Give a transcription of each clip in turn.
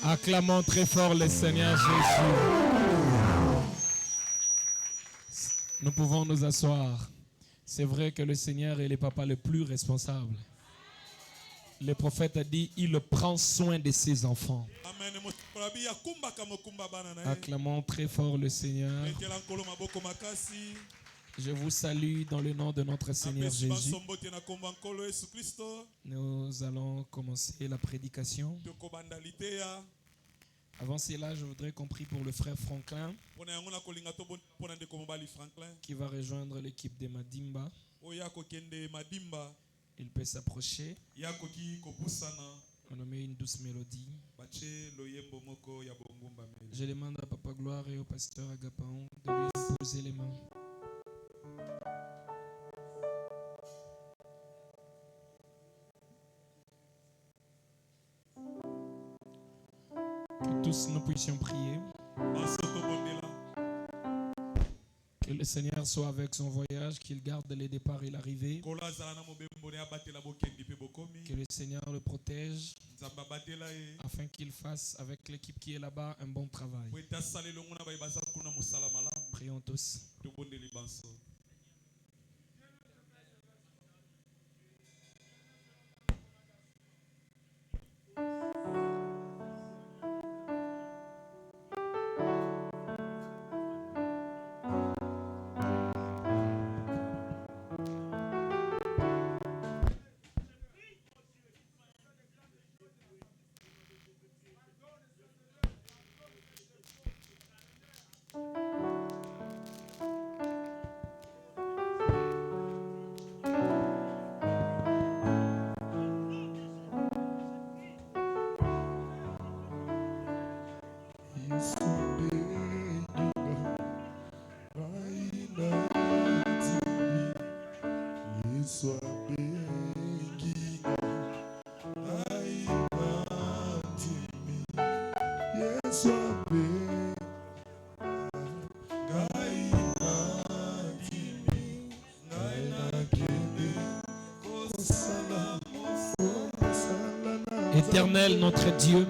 Acclamons très fort le Seigneur Jésus. Nous pouvons nous asseoir. C'est vrai que le Seigneur est le papa le plus responsable. Le prophète a dit, il prend soin de ses enfants. Acclamons très fort le Seigneur. Je vous salue dans le nom de notre Seigneur Jésus. Nous allons commencer la prédication. Avant cela, je voudrais qu'on prie pour le frère Franklin qui va rejoindre l'équipe de Madimba. Il peut s'approcher. On a mis une douce mélodie. Je demande à Papa Gloire et au pasteur Agapaon de lui poser les mains. Que tous nous puissions prier. Que le Seigneur soit avec son voyage, qu'il garde les départs et l'arrivée. Que le Seigneur le protège afin qu'il fasse avec l'équipe qui est là-bas un bon travail. Prions tous. Éternel notre Dieu,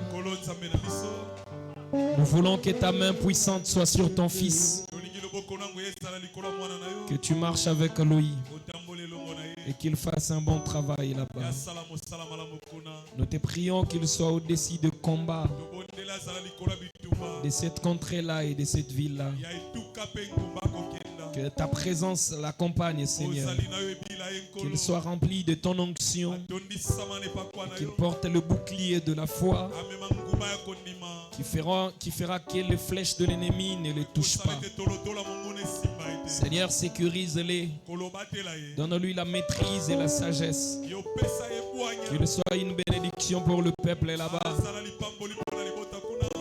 nous voulons que ta main puissante soit sur ton fils, que tu marches avec lui et qu'il fasse un bon travail là-bas. Nous te prions qu'il soit au-dessus de combat de cette contrée-là et de cette ville-là. Que ta présence l'accompagne, Seigneur. Qu'il soit rempli de ton onction. Qu'il porte le bouclier de la foi. Qui fera que les flèches de l'ennemi ne le touchent pas. Seigneur, sécurise-les. Donne-lui la maîtrise et la sagesse. Qu'il soit une bénédiction bénédiction pour le peuple là-bas.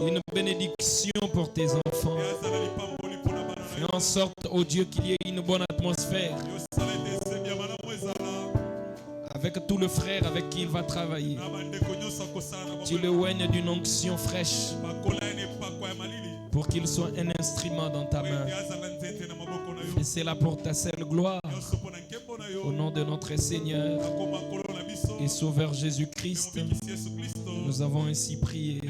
Une bénédiction pour tes enfants. Fais en sorte, oh Dieu, qu'il y ait une bonne atmosphère avec tout le frère avec qui il va travailler. Tu le oignes d'une onction fraîche pour qu'il soit un instrument dans ta main. Et c'est là pour ta seule gloire. Au nom de notre Seigneur et Sauveur Jésus-Christ, nous avons ainsi prié.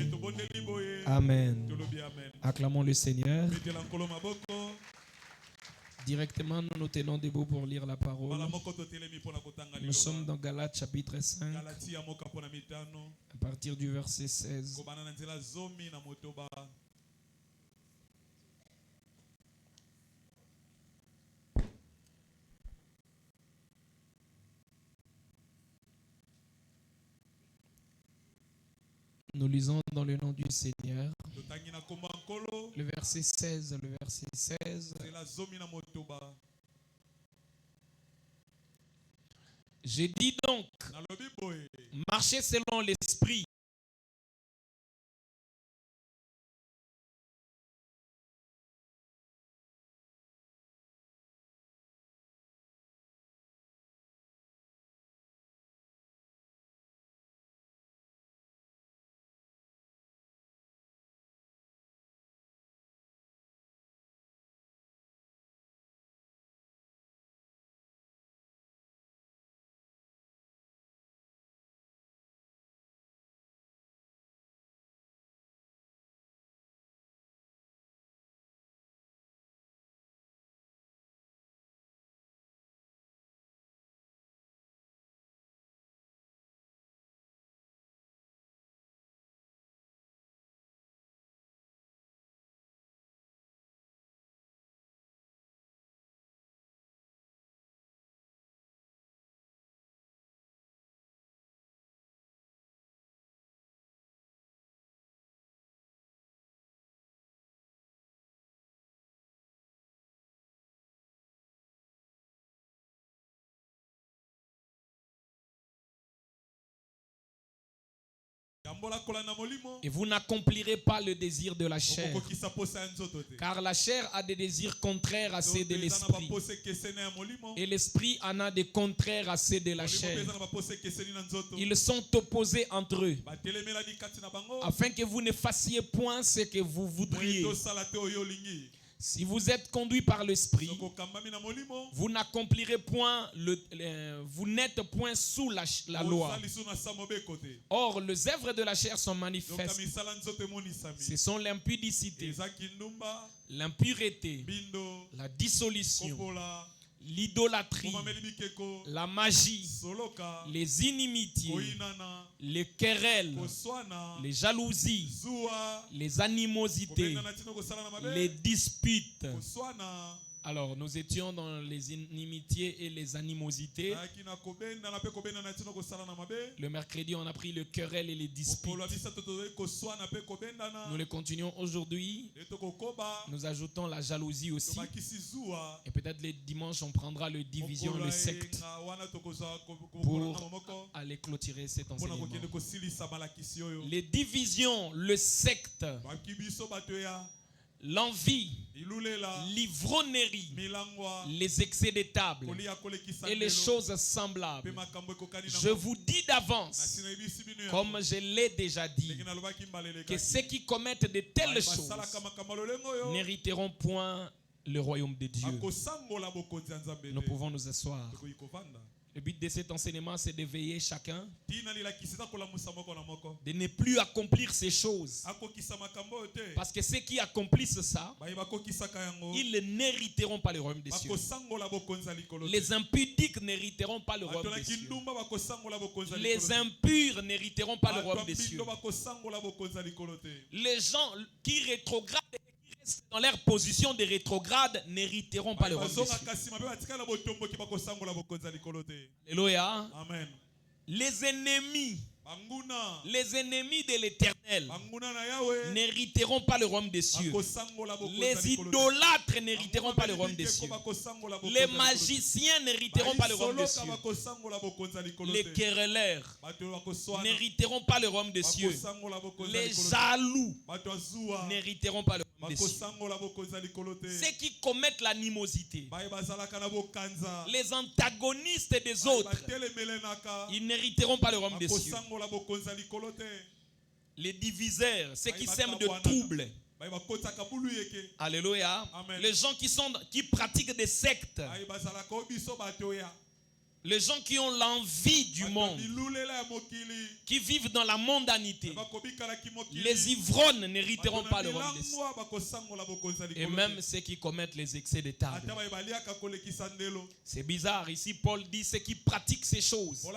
Amen. Acclamons le Seigneur. Directement, nous nous tenons debout pour lire la parole. Nous sommes dans Galates chapitre 5, à partir du verset 16. Nous lisons dans le nom du Seigneur. Le verset 16, le verset 16. J'ai dit donc, marchez selon l'esprit. Et vous n'accomplirez pas le désir de la chair, car la chair a des désirs contraires à ceux de l'esprit, et l'esprit en a des contraires à ceux de la chair. Ils sont opposés entre eux, afin que vous ne fassiez point ce que vous voudriez. Si vous êtes conduit par l'esprit, vous n'accomplirez point vous n'êtes point sous la loi. Or, les œuvres de la chair sont manifestes. Ce sont l'impudicité, l'impureté, la dissolution, l'idolâtrie, la magie, les inimitiés, les querelles, les jalousies, les animosités, les disputes. Alors, nous étions dans les inimitiés et les animosités. Le mercredi, on a pris le querelle et les disputes. Nous les continuons aujourd'hui. Nous ajoutons la jalousie aussi. Et peut-être les dimanches, on prendra le division, le secte, pour aller clôturer cet enseignement. Les divisions, le secte, l'envie, l'ivrognerie, les excès de table et les choses semblables. Je vous dis d'avance, comme je l'ai déjà dit, que ceux qui commettent de telles choses n'hériteront point le royaume de Dieu. Nous pouvons nous asseoir. Le but de cet enseignement, c'est de veiller chacun, de ne plus accomplir ces choses. Parce que ceux qui accomplissent ça, ils n'hériteront pas le royaume des cieux. Les impudiques n'hériteront pas le royaume des cieux. Les impurs n'hériteront pas le royaume des cieux. Les gens qui rétrogradent dans leur position de rétrograde n'hériteront pas le royaume des cieux. Alléluia. Amen. Les ennemis Les ennemis de l'Éternel n'hériteront pas le royaume des cieux. Les idolâtres n'hériteront pas le royaume des cieux. Les magiciens n'hériteront pas le royaume des cieux. Les querelleurs n'hériteront pas le royaume des cieux. Les jaloux n'hériteront pas le royaume des cieux. Ceux qui commettent l'animosité, les antagonistes des autres, ils n'hériteront pas le royaume des cieux. Les diviseurs, ceux qui sèment de troubles. Alléluia. Les gens qui pratiquent des sectes. Les gens qui ont l'envie du monde, qui vivent dans la mondanité, les ivrognes n'hériteront pas le royaume des cieux. Et même ceux qui commettent les excès de table. C'est bizarre, ici Paul dit ceux qui pratiquent ces choses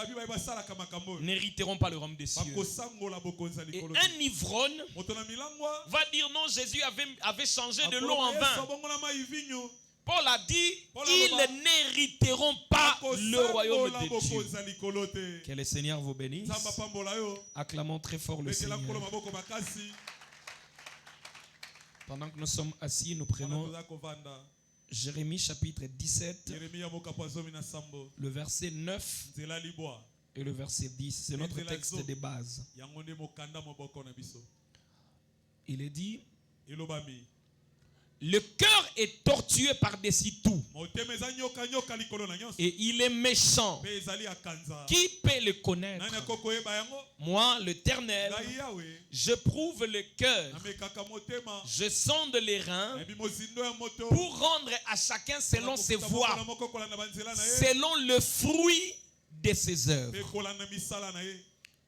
n'hériteront pas le royaume des cieux. Et un ivrogne va dire non, Jésus avait changé de l'eau en vin. Paul a dit, ils n'hériteront pas le royaume de Dieu. Que le Seigneur vous bénisse. Acclamons très fort le Seigneur. Pendant que nous sommes assis, nous prenons Jérémie chapitre 17, le verset 9 et le verset 10. C'est notre texte de base. Il est dit, le cœur est tortueux par-dessus tout. Et il est méchant. Qui peut le connaître? Moi, l'Éternel, je prouve le cœur. Je sonde les reins pour rendre à chacun selon ses voies, selon le fruit de ses œuvres.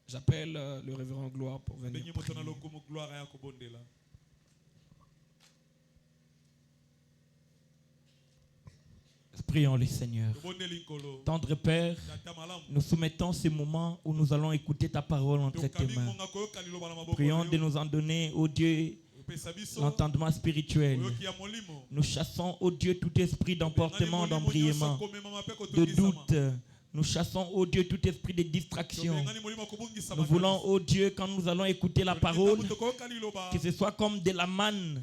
J'appelle le révérend Gloire pour venir prier. Prions le Seigneur. Tendre Père, nous soumettons ce moment où nous allons écouter ta parole entre tes mains. Prions de nous en donner, ô Dieu, l'entendement spirituel. Nous chassons, ô Dieu, tout esprit d'emportement, d'embrièment, de doute. Nous chassons, ô Dieu, tout esprit de distraction. Nous voulons, ô Dieu, quand nous allons écouter la parole, que ce soit comme de la manne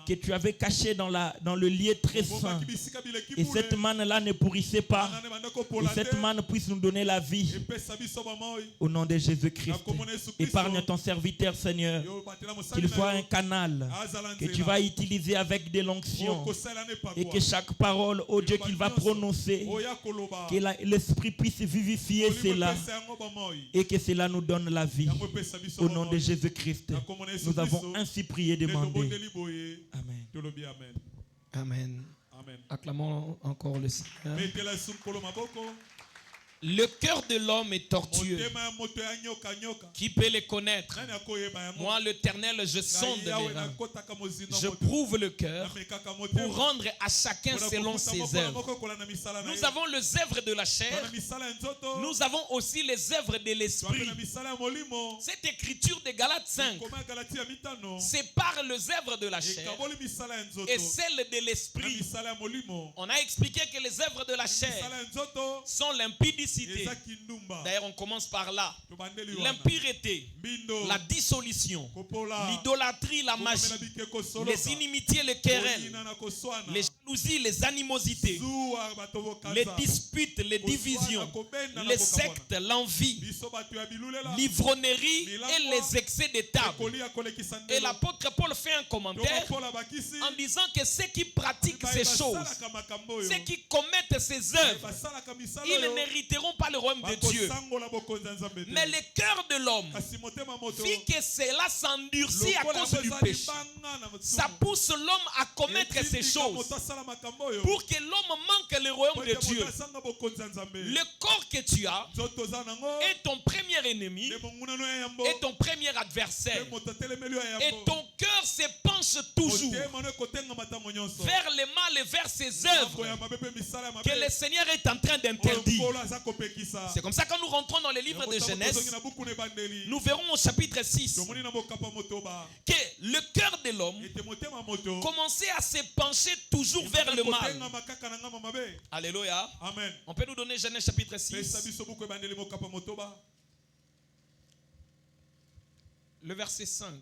que tu avais cachée dans le lieu très saint. Et cette manne-là ne pourrissait pas. Et cette manne puisse nous donner la vie. Au nom de Jésus-Christ. Épargne ton serviteur, Seigneur. Qu'il soit un canal que tu vas utiliser avec de l'onction. Et que chaque parole, ô Dieu, qu'il va prononcer, que l'Esprit puisse vivifier cela et que cela nous donne la vie. Au nom de Jésus-Christ, nous avons ainsi prié, demandé. Amen. Amen. Acclamons encore le Seigneur. Le cœur de l'homme est tortueux. Qui peut le connaître? Moi, l'Éternel, je sonde les reins. Je prouve le cœur pour rendre à chacun selon ses œuvres. Nous avons les œuvres de la chair. Nous avons aussi les œuvres de l'esprit. Cette écriture de Galates 5 sépare les œuvres de la chair et celles de l'esprit. On a expliqué que les œuvres de la chair sont l'impudicité. D'ailleurs, on commence par là. L'impureté, la dissolution, l'idolâtrie, la magie, les inimitiés, les querelles, les jalousies, les animosités, les disputes, les divisions, les sectes, l'envie, l'ivrognerie et les excès de table. Et l'apôtre Paul fait un commentaire en disant que ceux qui pratiquent ces choses, ceux qui commettent ces œuvres, ils n'hériteront pas le royaume de Dieu. Mais le cœur de l'homme, vu que cela s'endurcit à cause du péché, ça pousse l'homme à commettre ces choses pour que l'homme manque le royaume de Dieu. Le corps que tu as est ton premier ennemi, est ton premier adversaire. Et ton cœur se penche toujours vers le mal et vers ses œuvres que le Seigneur est en train d'interdire. C'est comme ça que quand nous rentrons dans le livre de Genèse, nous verrons au chapitre 6 que le cœur de l'homme commençait à se pencher toujours vers le mal. Alléluia. On peut nous donner Genèse chapitre 6. le verset 5.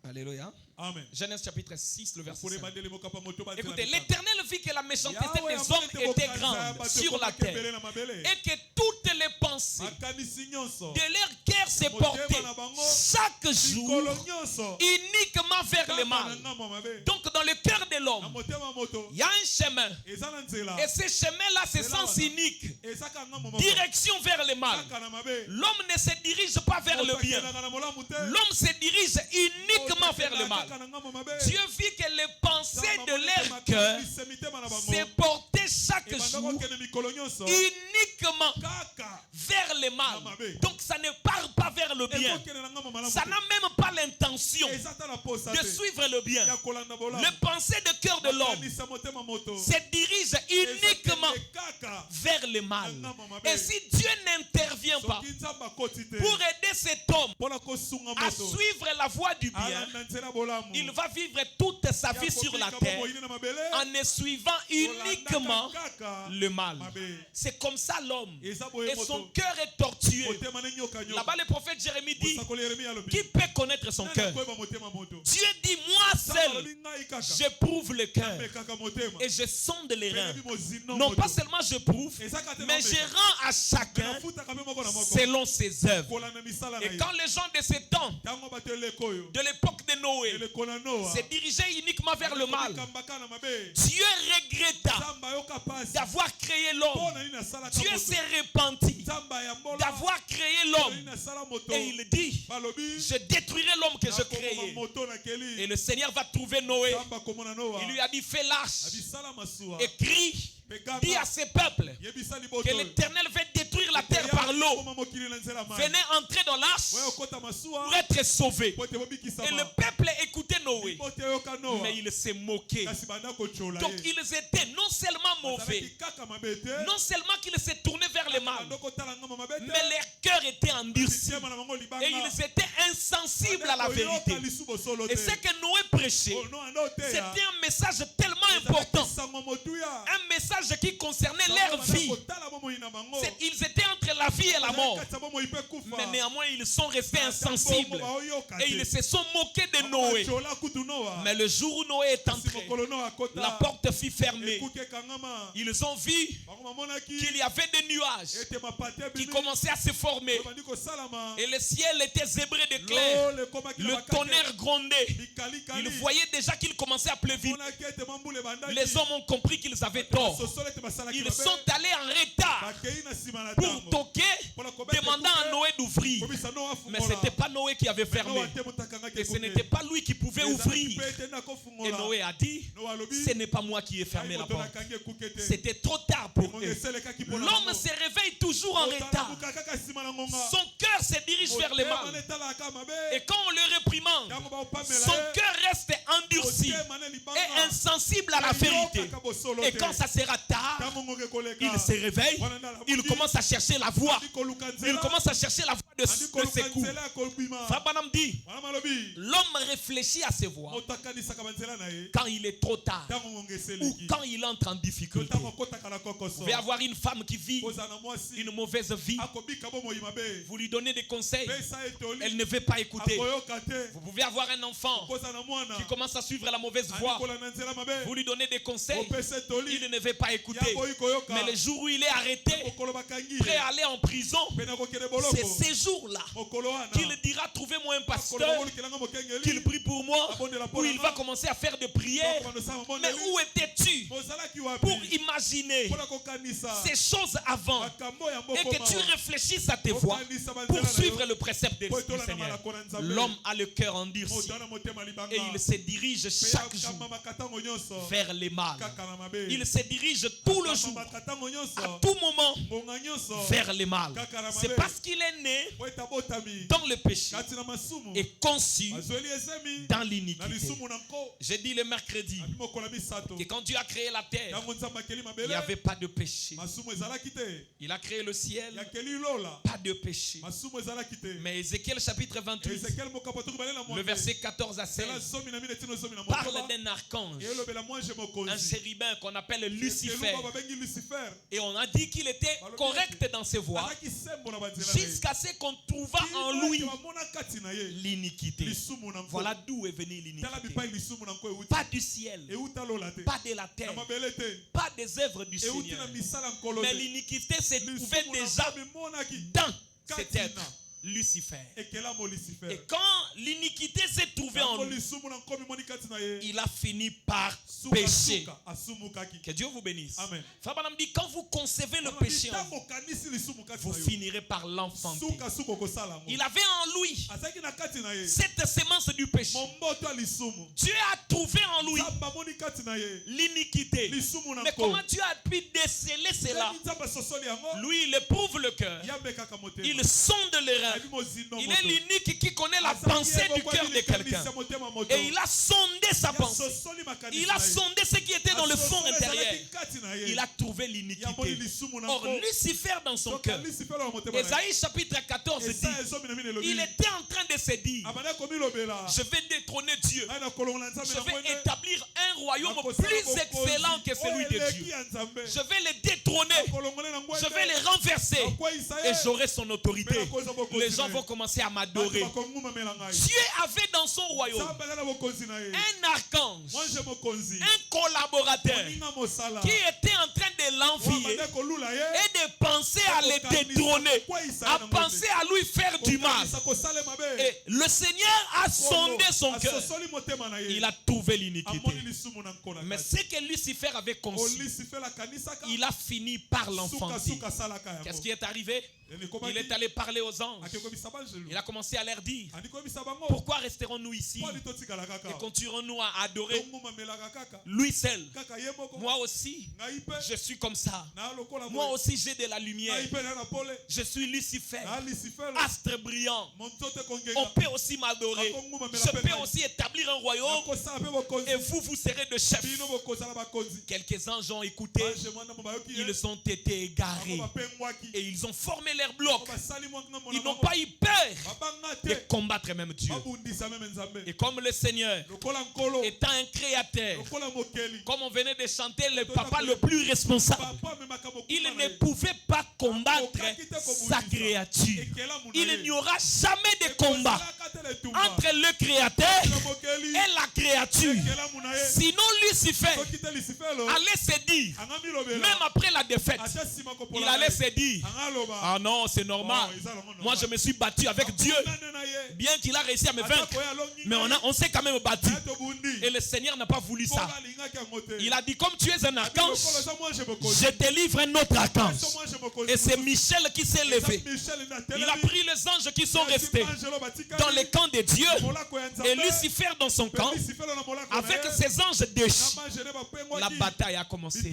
Alléluia. Amen. Genèse chapitre 6, le verset 5. Écoutez, l'Éternel vit que la méchanceté des hommes était grande sur la terre et que toutes les pensées de leur cœur se portaient chaque jour uniquement vers le mal. Donc dans le cœur de l'homme, il y a un chemin. Et ce chemin-là, c'est sens unique. Direction vers le mal. L'homme ne se dirige pas vers le bien. L'homme se dirige uniquement vers le mal. Dieu vit que les pensées de leur cœur se portaient chaque jour uniquement vers le mal. Donc ça ne part pas vers le bien. Ça n'a même pas l'intention de suivre le bien. Les pensées de cœur de l'homme se dirigent uniquement vers le mal. Et si Dieu n'intervient pas pour aider cet homme à suivre la voie du bien, il va vivre toute sa vie sur la terre en ne suivant uniquement le mal. C'est comme ça l'homme. Et son cœur est tortueux. Là-bas le prophète Jérémie dit, qui peut connaître son cœur? Dieu dit, moi seul, j'éprouve le cœur et je sonde les reins. Non pas seulement je prouve, mais je rends à chacun selon ses œuvres. Et quand les gens de ce temps, de l'époque de Noé, se dirigeaient uniquement vers le mal, Dieu regretta d'avoir créé l'homme. Dieu s'est repenti d'avoir créé l'homme. Et il dit, je détruirai l'homme que je créais. Et le Seigneur va trouver Noé. Il lui a dit, fais l'arche et crie. Dis à ces peuples que l'Éternel va détruire la terre par l'eau. Venez entrer dans l'arche pour être sauvés. Et le peuple écoutait Noé, mais il s'est moqué. Donc ils étaient non seulement mauvais, non seulement qu'ils se tournaient vers le mal, mais leur cœur était endurci et ils étaient insensibles à la vérité. Et ce que Noé prêchait, c'était un message tellement important, un message qui concernait leur vie. Ils étaient entre la vie et la mort, mais néanmoins ils sont restés insensibles et ils se sont moqués de Noé. Mais le jour où Noé est entré, la porte fut fermée. Ils ont vu qu'il y avait des nuages qui commençaient à se former et le ciel était zébré d'éclairs. Le tonnerre grondait. Ils voyaient déjà qu'il commençait à pleuvoir. Les hommes ont compris qu'ils avaient tort. Ils sont allés en retard pour toquer, demandant à Noé d'ouvrir. Mais ce n'était pas Noé qui avait fermé. Et ce n'était pas lui qui pouvait ouvrir. Et Noé a dit, ce n'est pas moi qui ai fermé la porte. C'était trop tard pour eux. L'homme se réveille toujours en retard. Son cœur se dirige vers le mal. Et quand on le réprimande, son cœur reste endurci et insensible à la vérité. Et quand ça sera tard, il se réveille, il commence à chercher la voie. Il commence à chercher la voie de secours. Frère Branham dit, l'homme réfléchit à ses voies quand il est trop tard ou quand il entre en difficulté. Vous pouvez avoir une femme qui vit une mauvaise vie. Vous lui donnez des conseils, elle ne veut pas écouter. Vous pouvez avoir un enfant qui commence à suivre la mauvaise voie. Vous lui donnez des conseils, il ne veut pas écouter. Mais le jour où il est arrêté, prêt à aller en prison, c'est ces jours-là qu'il dira, trouvez-moi un pasteur qu'il prie pour moi, où il va commencer à faire des prières. Mais où étais-tu pour imaginer ces choses avant et que tu réfléchisses à tes voies pour suivre le précepte du Seigneur? L'homme a le cœur endurci et il se dirige chaque jour vers les mal. Il se dirige tout le jour, à tout moment, vers le mal. C'est parce qu'il est né dans le péché et conçu dans l'iniquité. J'ai dit le mercredi que quand Dieu a créé la terre, il n'y avait pas de péché. Il a créé le ciel, pas de péché. Mais Ézéchiel chapitre 28, le verset 14 à 16, parle d'un archange, un chérubin qu'on appelle Lucifer. Et on a dit qu'il était correct dans ses voies jusqu'à ce qu'on trouva en lui l'iniquité. Voilà d'où est venue l'iniquité. Pas du ciel, pas de la terre, pas des œuvres du Seigneur. Mais l'iniquité s'est trouvée déjà dans cet être, Lucifer. Et quand l'iniquité s'est trouvée en lui, il a fini par pécher. Que Dieu vous bénisse. Frère Branham dit, quand vous concevez le péché en vous, vous finirez par l'enfanter. Il avait en lui cette sémence du péché. Dieu a trouvé en lui l'iniquité. Mais comment Dieu a pu déceler cela? Lui, il éprouve le cœur. Il sonde les reins. Il est l'unique qui connaît la pensée du cœur de quelqu'un. Et il a sondé sa pensée. Il a sondé ce qui était dans le fond intérieur. Il a trouvé l'iniquité. Or, Lucifer dans son cœur. Ésaïe chapitre 14 dit, il était en train de se dire, je vais détrôner Dieu. Je vais établir un royaume plus excellent que celui de Dieu. Je vais le détrôner. Je vais le renverser. Et j'aurai son autorité. Les gens vont commencer à m'adorer. Dieu avait dans son royaume un archange, un collaborateur qui était en train de l'envier et de penser à le détrôner, à penser à lui faire du mal. Et le Seigneur a sondé son cœur. Il a trouvé l'iniquité. Mais ce que Lucifer avait conçu, il a fini par l'enfanter. Qu'est-ce qui est arrivé? Il est allé parler aux anges. Il a commencé à leur dire, pourquoi resterons-nous ici et continuerons-nous à adorer lui seul? Moi aussi, je suis comme ça. Moi aussi, j'ai de la lumière. Je suis Lucifer, astre brillant. On peut aussi m'adorer. Je peux aussi établir un royaume et vous serez de chef. Quelques anges ont écouté. Ils ont été égarés et ils ont formé leur bloc. Ils n'ont pas eu peur de combattre même Dieu. Et comme le Seigneur étant un créateur, comme on venait de chanter, le papa le plus responsable, il ne pouvait pas combattre sa créature. Il n'y aura jamais de combat entre le créateur et la créature. Sinon Lucifer allait se dire, même après la défaite, il allait se dire, ah non, c'est normal. Moi je me suis battu avec Dieu, bien qu'il a réussi à me vaincre, mais on s'est quand même battu. Et le Seigneur n'a pas voulu ça. Il a dit, comme tu es un archange, je te livre un autre archange. Et c'est Michel qui s'est levé. Il a pris les anges qui sont restés dans le camp de Dieu et Lucifer dans son camp. Avec ses anges déchus, la bataille a commencé.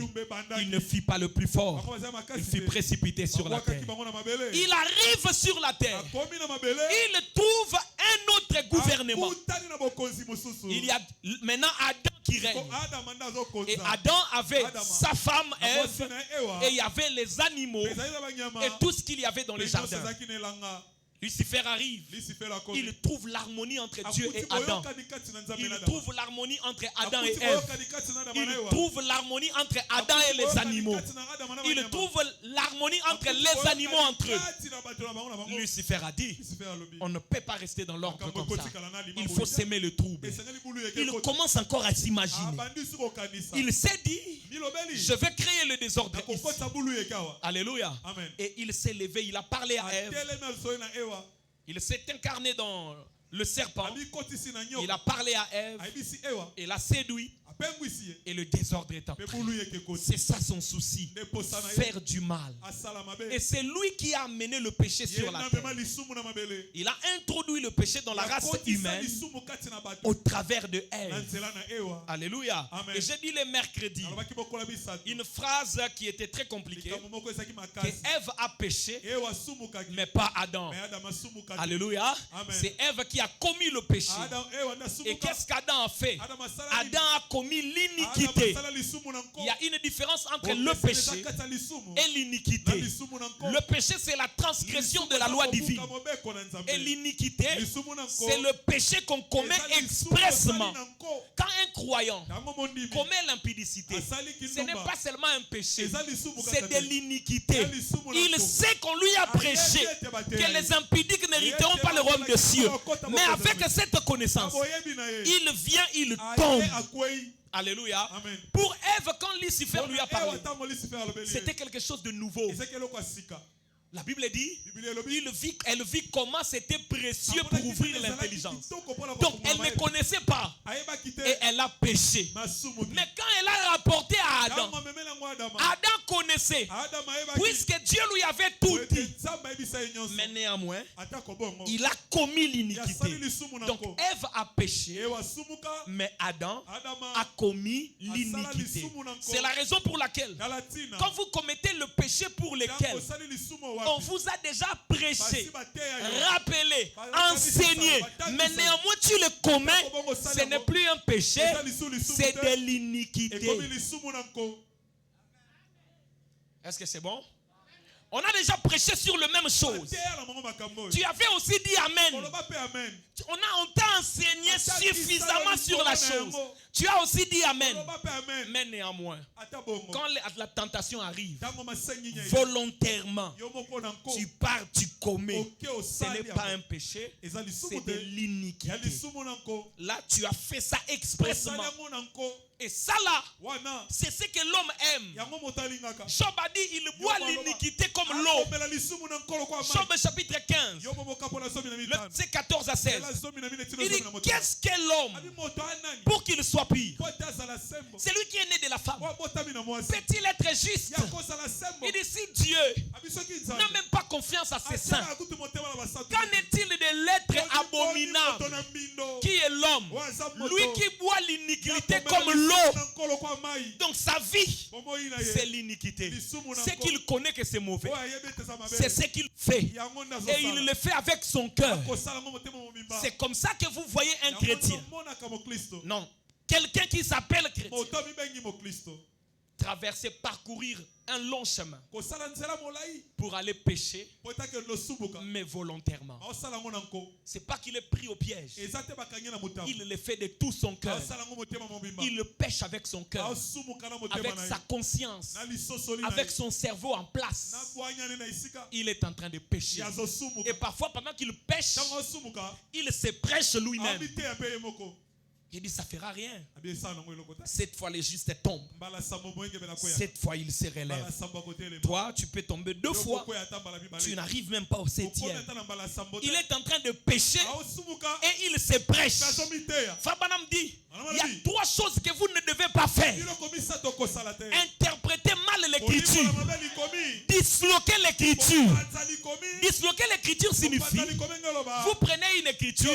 Il ne fit pas le plus fort. Il fut précipité sur la terre. Il arrive sur la terre. Il trouve un autre gouvernement. Il y a maintenant Adam qui règne. Et Adam avait sa femme Ève. Et il y avait les animaux et tout ce qu'il y avait dans les jardins. Lucifer arrive. Il trouve l'harmonie entre Dieu et Adam. Il trouve l'harmonie entre Adam et Ève. Il trouve l'harmonie entre Adam et les animaux. Il trouve l'harmonie entre les animaux entre eux. Lucifer a dit, on ne peut pas rester dans l'ordre comme ça. Il faut s'aimer le trouble. Il commence encore à s'imaginer. Il s'est dit, je vais créer le désordre ici. Alléluia. Et il s'est levé, il a parlé à Ève. Il s'est incarné dans le serpent. Il a parlé à Ève. Il a séduit. Et le désordre est entré. C'est ça son souci. Faire du mal. Et c'est lui qui a amené le péché sur la terre. Il a introduit le péché dans la race humaine au travers de Ève. Alléluia. Et j'ai dit le mercredi une phrase qui était très compliquée. Que Ève a péché, mais pas Adam. Alléluia. C'est Ève qui a commis le péché. Et qu'est-ce qu'Adam a fait? Adam a commis commis l'iniquité. Il y a une différence entre le péché et l'iniquité. Le péché, c'est la transgression de la loi divine. Et l'iniquité, c'est le péché qu'on commet expressement. Quand un croyant commet l'impudicité, ce n'est pas seulement un péché, c'est de l'iniquité. Il sait qu'on lui a prêché que les impudiques n'hériteront pas le royaume des cieux. Mais avec cette connaissance, il vient, il tombe. Alléluia. Amen. Pour Ève, quand Lucifer lui a parlé, c'était quelque chose de nouveau. La Bible dit, elle vit comment c'était précieux pour ouvrir l'intelligence. Donc elle ne connaissait pas et elle a péché. Mais quand elle a rapporté à Adam, Adam connaissait, puisque Dieu lui avait tout dit. Mais néanmoins, il a commis l'iniquité. Donc Ève a péché, mais Adam a commis l'iniquité. C'est la raison pour laquelle, quand vous commettez le péché pour lequel on vous a déjà prêché, rappelé, enseigné, mais néanmoins tu le commets, ce n'est plus un péché, c'est de l'iniquité. Est-ce que c'est bon? On a déjà prêché sur la même chose. Tu avais aussi dit Amen. On t'a enseigné suffisamment sur la chose. Tu as aussi dit Amen. Mais néanmoins, quand la tentation arrive, volontairement, tu pars, tu commets. Ce n'est pas un péché, c'est de l'iniquité. Là, tu as fait ça expressement. Et ça là, c'est ce que l'homme aime. Job a dit, il boit l'iniquité comme l'eau. Job chapitre 15, le verset 14 à 16. Il dit, qu'est-ce que l'homme pour qu'il soit pire? C'est lui qui est né de la femme. Peut-il être juste? Il dit, si Dieu n'a même pas confiance à ses saints, qu'en est-il de l'être abominable qui est l'homme? Lui qui boit l'iniquité comme l'eau. Donc sa vie, c'est l'iniquité. C'est qu'il connaît que c'est mauvais. C'est ce qu'il fait. Et il le fait avec son cœur. C'est comme ça que vous voyez un chrétien. Non. Quelqu'un qui s'appelle chrétien. Traverser, parcourir un long chemin pour aller pécher, mais volontairement. C'est pas qu'il est pris au piège. Il le fait de tout son cœur. Il le pêche avec son cœur, avec sa conscience, avec son cerveau en place. Il est en train de pécher. Et parfois, pendant qu'il pêche, il se prêche lui-même. Il dit, ça ne fera rien. Cette fois, les justes tombent. Cette fois, il se relève. Toi, tu peux tomber 2 fois. Tu n'arrives même pas au 7e. Il est en train de pécher et il se prêche. Fabanam dit, il y a 3 choses que vous ne devez pas faire. Interpréter mal l'écriture. Disloquer l'écriture. Disloquer l'écriture signifie, vous prenez une écriture,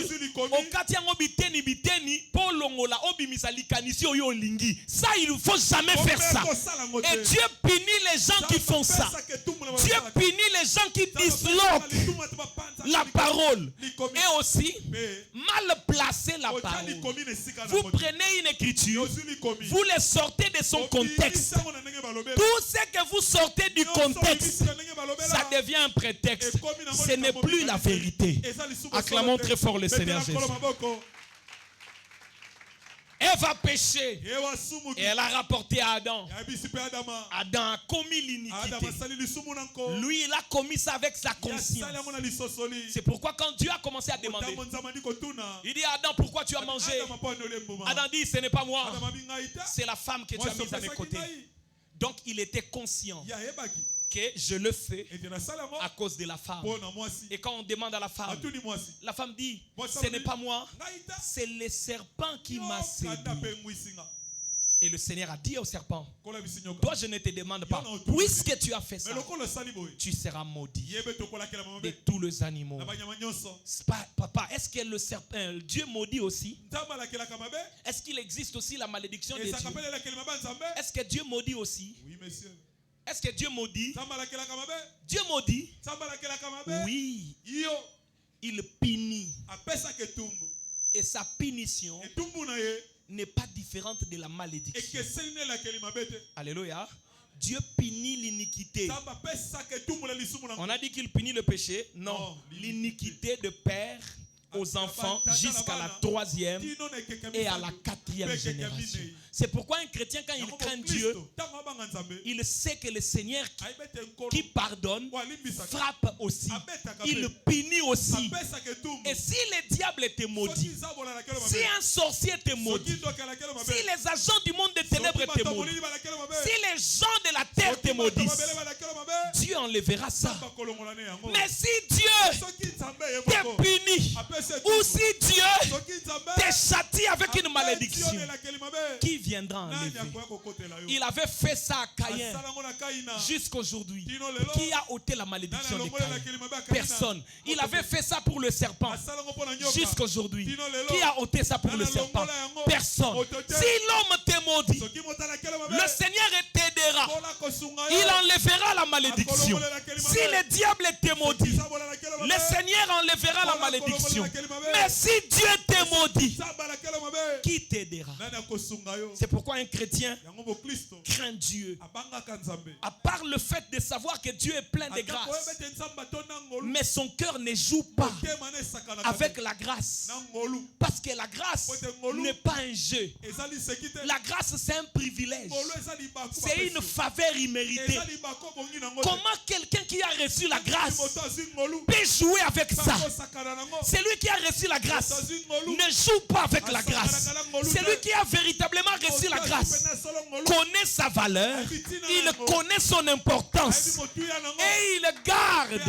ça il ne faut jamais faire ça. Et Dieu punit les gens qui font ça. Dieu punit les gens qui disloquent la parole. Et aussi mal placer la parole. Vous prenez une écriture, vous les sortez de son contexte. Tout ce que vous sortez du contexte, ça devient un prétexte. Ce n'est plus la vérité. Acclamons très fort le Seigneur Jésus. Ève a péché et elle a rapporté à Adam. Adam a commis l'iniquité. Lui, il a commis ça avec sa conscience. C'est pourquoi quand Dieu a commencé à demander, il dit, Adam, pourquoi tu as mangé? Adam dit, ce n'est pas moi, c'est la femme que tu as mise à mes côtés. Donc il était conscient que je le fais à cause de la femme. Et quand on demande à la femme dit, ce n'est pas moi, c'est le serpent qui m'a séduit. Et le Seigneur a dit au serpent, toi je ne te demande pas, puisque tu as fait ça, tu seras maudit de tous les animaux. Papa, est-ce que le serpent, Dieu maudit aussi? Est-ce qu'il existe aussi la malédiction de Dieu? Est-ce que Dieu maudit aussi? Oui, monsieur. Est-ce que Dieu maudit? Dieu maudit? Oui. Il punit. Et sa punition n'est pas différente de la malédiction. Alléluia. Dieu punit l'iniquité. On a dit qu'il punit le péché. Non, l'iniquité de père aux enfants jusqu'à la 3e et à la 4e génération. C'est pourquoi un chrétien, quand il craint Dieu, il sait que le Seigneur qui pardonne frappe aussi. Il punit aussi. Et si le diable était maudit, si un sorcier était maudit, si les agents du monde des ténèbres étaient maudits, si les gens de la terre te maudissent, Dieu enlèvera ça. Mais si Dieu te punit, ou si Dieu te châtie avec une malédiction, qui viendra enlever? Il avait fait ça à Caïn jusqu'aujourd'hui. Qui a ôté la malédiction de Caïn? Personne. Il avait fait ça pour le serpent jusqu'aujourd'hui. Qui a ôté ça pour le serpent? Personne. Si l'homme te maudit, le Seigneur t'aidera. Il enlèvera la malédiction. Si le diable te maudit, le Seigneur enlèvera la malédiction. Mais si Dieu te maudit, qui t'aidera? C'est pourquoi un chrétien craint Dieu. À part le fait de savoir que Dieu est plein de grâce, mais son cœur ne joue pas avec la grâce. Parce que la grâce n'est pas un jeu. La grâce, c'est un privilège. C'est une faveur imméritée. Comment quelqu'un qui a reçu la grâce peut jouer avec ça? Celui qui a reçu la grâce ne joue pas avec la grâce. Celui qui a véritablement reçu la grâce connaît sa valeur, il connaît son importance et il garde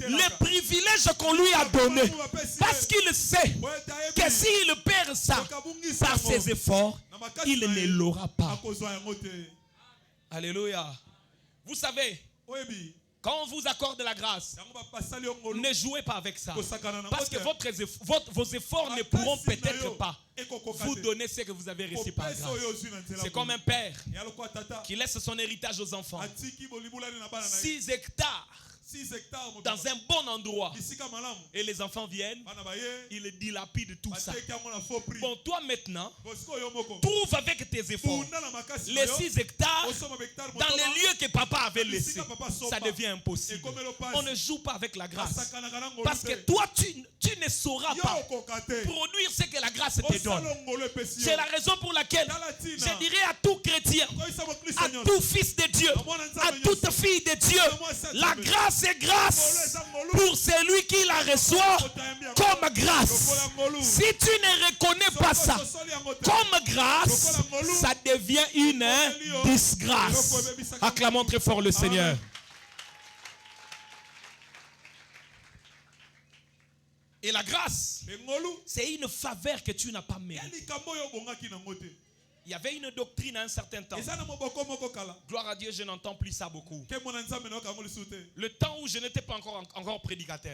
les privilèges qu'on lui a donnés, parce qu'il sait que s'il perd ça par ses efforts, il ne l'aura pas. Alléluia. Vous savez, quand on vous accorde la grâce, ne jouez pas avec ça. Parce que vos efforts ne pourront peut-être pas vous donner ce que vous avez reçu par grâce. C'est comme un père qui laisse son héritage aux enfants. 6 hectares dans un bon endroit. Et les enfants viennent, ils dilapident tout ça. Bon, toi maintenant, trouve avec tes efforts les 6 hectares dans les lieux que papa avait laissés. Ça devient impossible. On ne joue pas avec la grâce. Parce que toi, tu ne sauras pas produire ce que la grâce te donne. C'est la raison pour laquelle je dirais à tout chrétien, à tout fils de Dieu, à toute fille de Dieu, la grâce est grâce pour celui qui la reçoit comme grâce. Si tu ne reconnais pas ça comme grâce, ça devient une disgrâce. Acclamons très fort le Seigneur. Et la grâce, c'est une faveur que tu n'as pas méritée. Il y avait une doctrine à un certain temps. Gloire à Dieu, je n'entends plus ça beaucoup. Le temps où je n'étais pas encore prédicateur.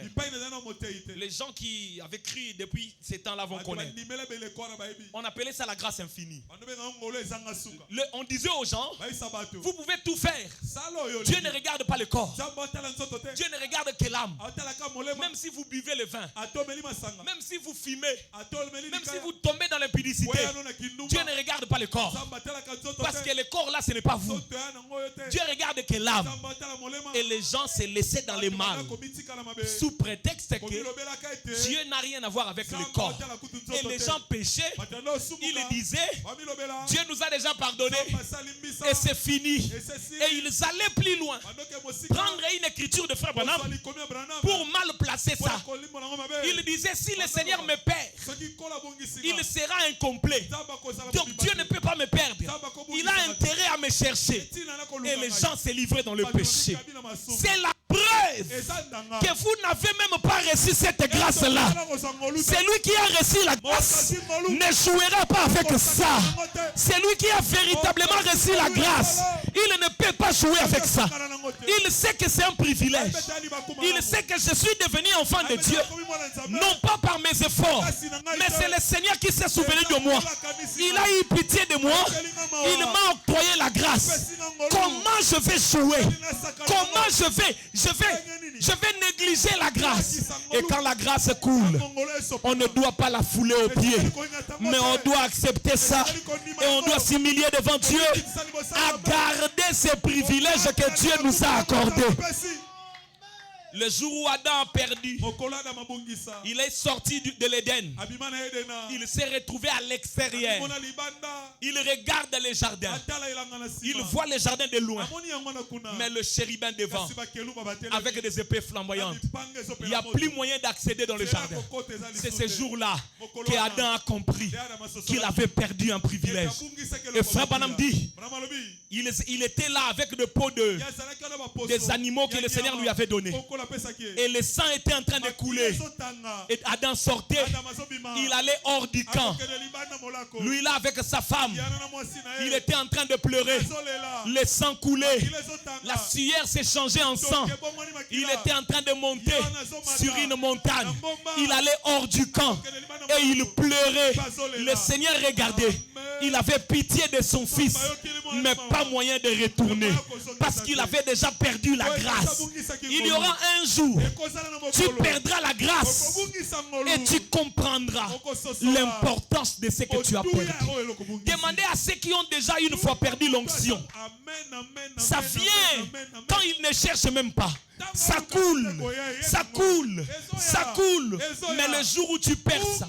Les gens qui avaient cru depuis ces temps-là vont connaître. On appelait ça la grâce infinie. On disait aux gens, vous pouvez tout faire. Dieu ne regarde pas le corps. Dieu ne regarde que l'âme. Même si vous buvez le vin, même si vous fumez, même si vous tombez dans l'impudicité, Dieu ne regarde pas le corps. Parce que le corps là, ce n'est pas vous. Dieu regarde que l'âme. Et les gens se laissaient dans les mal sous prétexte que Dieu n'a rien à voir avec le corps. Et les gens péchaient. Ils disaient, Dieu nous a déjà pardonné et c'est fini. Et ils allaient plus loin, prendre une écriture de Frère Branham pour mal placer ça. Il disait, si le Seigneur me perd, il sera incomplet. Donc Dieu ne peut pas me perdre. Il a intérêt à me chercher. Et les gens se livraient dans le péché. C'est la preuve que vous n'avez même pas reçu cette grâce-là. Celui qui a reçu la grâce ne jouera pas avec ça. Celui qui a véritablement reçu la grâce, il ne peut pas jouer avec ça. Il sait que c'est un privilège. Il sait que je suis devenu enfant de Dieu, non pas par mes efforts, mais c'est le Seigneur qui s'est souvenu de moi. Il a eu pitié de moi. Il m'a octroyé la grâce. Comment je vais jouer? Comment je vais négliger la grâce? Et quand la grâce coule, on ne doit pas la fouler aux pieds, mais on doit accepter ça et on doit s'humilier devant Dieu à garder ces privilèges que Dieu nous a accordés. Le jour où Adam a perdu, il est sorti de l'Éden. Il s'est retrouvé à l'extérieur. Il regarde les jardins. Il voit les jardins de loin. Mais le chérubin devant, avec des épées flamboyantes, il n'y a plus moyen d'accéder dans le jardin. C'est ce jour-là qu'Adam a compris qu'il avait perdu un privilège. Et Frère Branham dit, il était là avec le peau des animaux que le Seigneur lui avait donnés. Et le sang était en train de couler. Et Adam sortait. Il allait hors du camp. Lui là avec sa femme. Il était en train de pleurer. Le sang coulait. La sueur s'est changée en sang. Il était en train de monter sur une montagne. Il allait hors du camp. Et il pleurait. Le Seigneur regardait. Il avait pitié de son fils. Mais pas moyen de retourner. Parce qu'il avait déjà perdu la grâce. Il y aura un jour, tu perdras la grâce et tu comprendras l'importance de ce que tu as perdu. Demandez à ceux qui ont déjà une fois perdu l'onction. Ça vient quand ils ne cherchent même pas. Ça coule, ça coule, ça coule. Mais le jour où tu perds ça,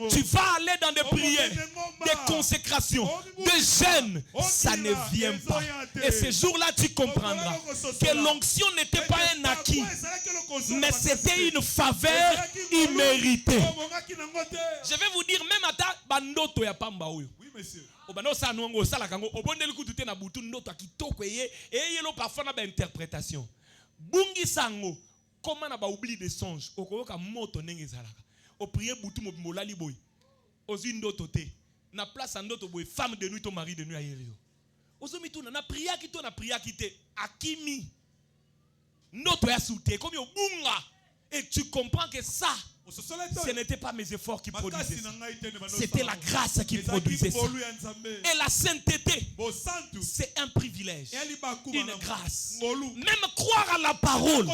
tu vas aller dans des prières, des consécrations, des jeûnes. Ça ne vient pas. Et ce jour-là, tu comprendras que l'onction n'était pas un acquis, mais c'était une faveur imméritée. Je vais vous dire, même à ta bandoto ya pamba oyo. Oui, monsieur. Parfois na ba interprétation. Bungi sango, comment na ba oubli des songes? Okoyoka moto ndenge ezalaka. O prier butu mobimbola liboy. Ozi ndoto te. Na place en ndoto boy femme de nuit ton mari de nuit ayeleo. Ozo mituna na priya kito na priya kite akimi. Ndoto ya soute comme yo bunga. Et tu comprends que ça, ce n'était pas mes efforts qui produisaient ça. C'était la grâce qui produisait ça. Et la sainteté, c'est un privilège, une grâce. Même croire à la parole,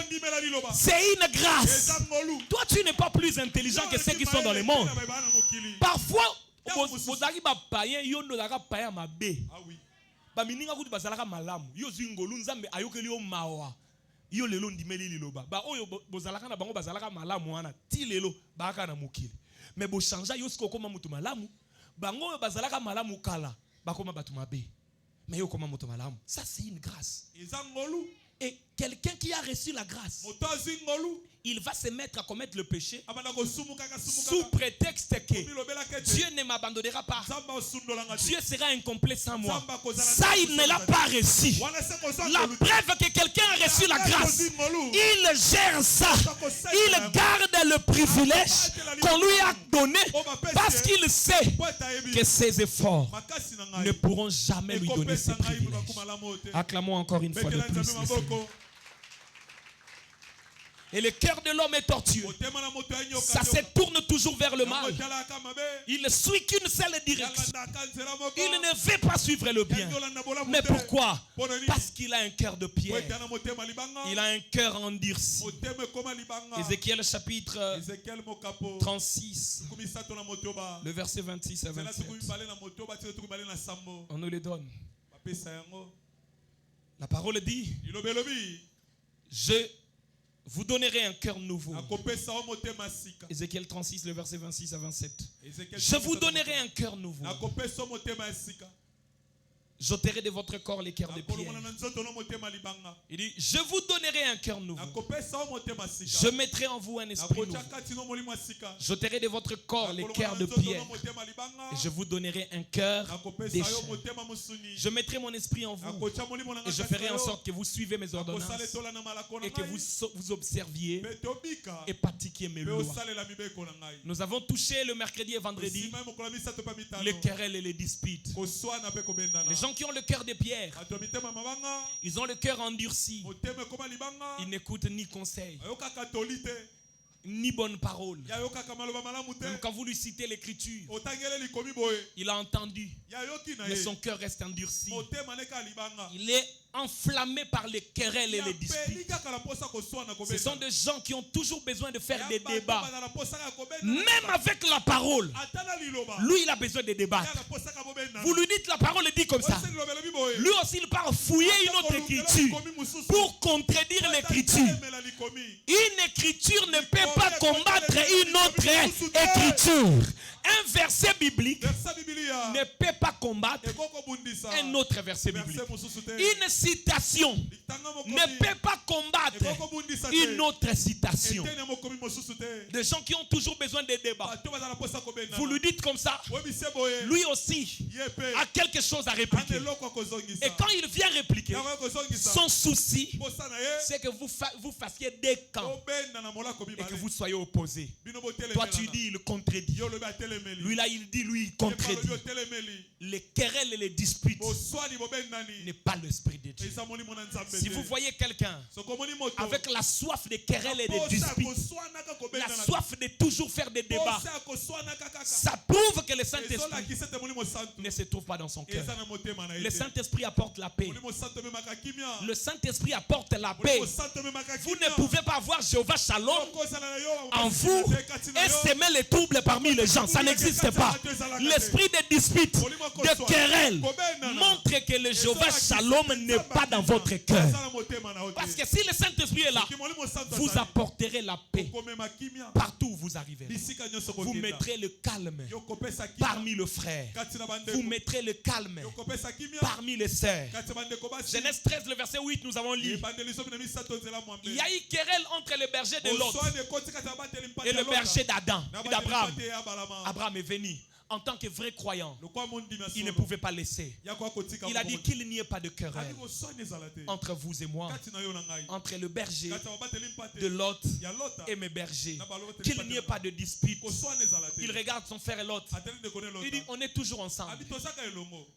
c'est une grâce. Toi, tu n'es pas plus intelligent que ceux qui sont dans le monde. Parfois, vous arrivez à païen, vous avez un païen à bé. Yo lelo ndimeli liloba ba oyo bozalaka na bango bazalaka malamu wana ti lelo baka na mukili mais bo chanja yo siko koma mutu malamu bango oyo bazalaka malamu kala bakoma batu mabe mais yo koma mutu malamu. Ça c'est une grâce. Et quelqu'un qui a reçu la grâce, il va se mettre à commettre le péché sous prétexte que Dieu ne m'abandonnera pas. Dieu sera incomplet sans moi. Ça, il ne l'a pas reçu. La preuve que quelqu'un a reçu la grâce, il gère ça. Il garde le privilège qu'on lui a donné parce qu'il sait que ses efforts ne pourront jamais lui donner ce privilège. Acclamons encore une fois de plus. Et le cœur de l'homme est tortueux. Ça se tourne toujours vers le mal. Il ne suit qu'une seule direction. Il ne veut pas suivre le bien. Mais pourquoi? Parce qu'il a un cœur de pierre. Il a un cœur endurci. Ézéchiel chapitre 36, le verset 26 à 27. On nous les donne. La parole dit: je vous donnerai un cœur nouveau. Ézéchiel 36, le verset 26 à 27. Je vous donnerai un cœur nouveau. J'ôterai de votre corps les cœurs de pierre. Il dit: je vous donnerai un cœur nouveau. Je mettrai en vous un esprit nouveau. J'ôterai de votre corps les cœurs de pierre. Et je vous donnerai un cœur de chair. Je mettrai mon esprit en vous. Et je ferai en sorte que vous suivez mes ordonnances. Et que vous observiez et pratiquiez mes lois. Nous avons touché le mercredi et vendredi les querelles et les disputes. Les gens qui ont le cœur de pierre, ils ont le cœur endurci. Ils n'écoutent ni conseil, ni bonne parole. Même quand vous lui citez l'écriture, il a entendu, mais son cœur reste endurci. Il est enflammés par les querelles et les disputes. Ce sont des gens qui ont toujours besoin de faire des débats. Même avec la parole. Lui, il a besoin de débattre. Vous lui dites la parole, il dit comme ça. Lui aussi, il part fouiller une autre écriture pour contredire l'écriture. Une écriture ne peut pas combattre une autre écriture. Un verset biblique ne peut pas combattre un autre verset biblique. Une citation ne peut pas combattre une autre citation. Des gens qui ont toujours besoin de débats. Vous lui dites comme ça, lui aussi a quelque chose à répliquer. Et quand il vient répliquer, son souci, c'est que vous fassiez des camps et que vous soyez opposés. Toi, tu dis, il contredit. Lui là, il dit, lui, il contredit. Les querelles et les disputes n'est pas l'esprit de Dieu. Si vous voyez quelqu'un avec la soif des querelles et des disputes, la soif de toujours faire des débats, ça prouve que le Saint-Esprit ne se trouve pas dans son cœur. Le Saint-Esprit apporte la paix. Le Saint-Esprit apporte la paix. Vous ne pouvez pas avoir Jéhovah Shalom en vous et semer les troubles parmi les gens. Ça n'existe pas. L'esprit de dispute, de querelle, montre que le Jéhovah Shalom n'est pas dans votre cœur. Parce que si le Saint-Esprit est là, vous apporterez la paix partout où vous arrivez. Vous mettrez le calme parmi les frères. Vous mettrez le calme parmi les sœurs. Genèse 13, le verset 8, nous avons lu. Il y a eu querelle entre le berger de Lot et le berger d'Adam et d'Abraham. Abraham est venu. En tant que vrai croyant, il ne pouvait pas laisser. Il a dit qu'il n'y ait pas de querelle entre vous et moi, entre le berger de Lot et mes bergers. Qu'il n'y ait pas de dispute. Il regarde son frère Lot. Il dit, on est toujours ensemble.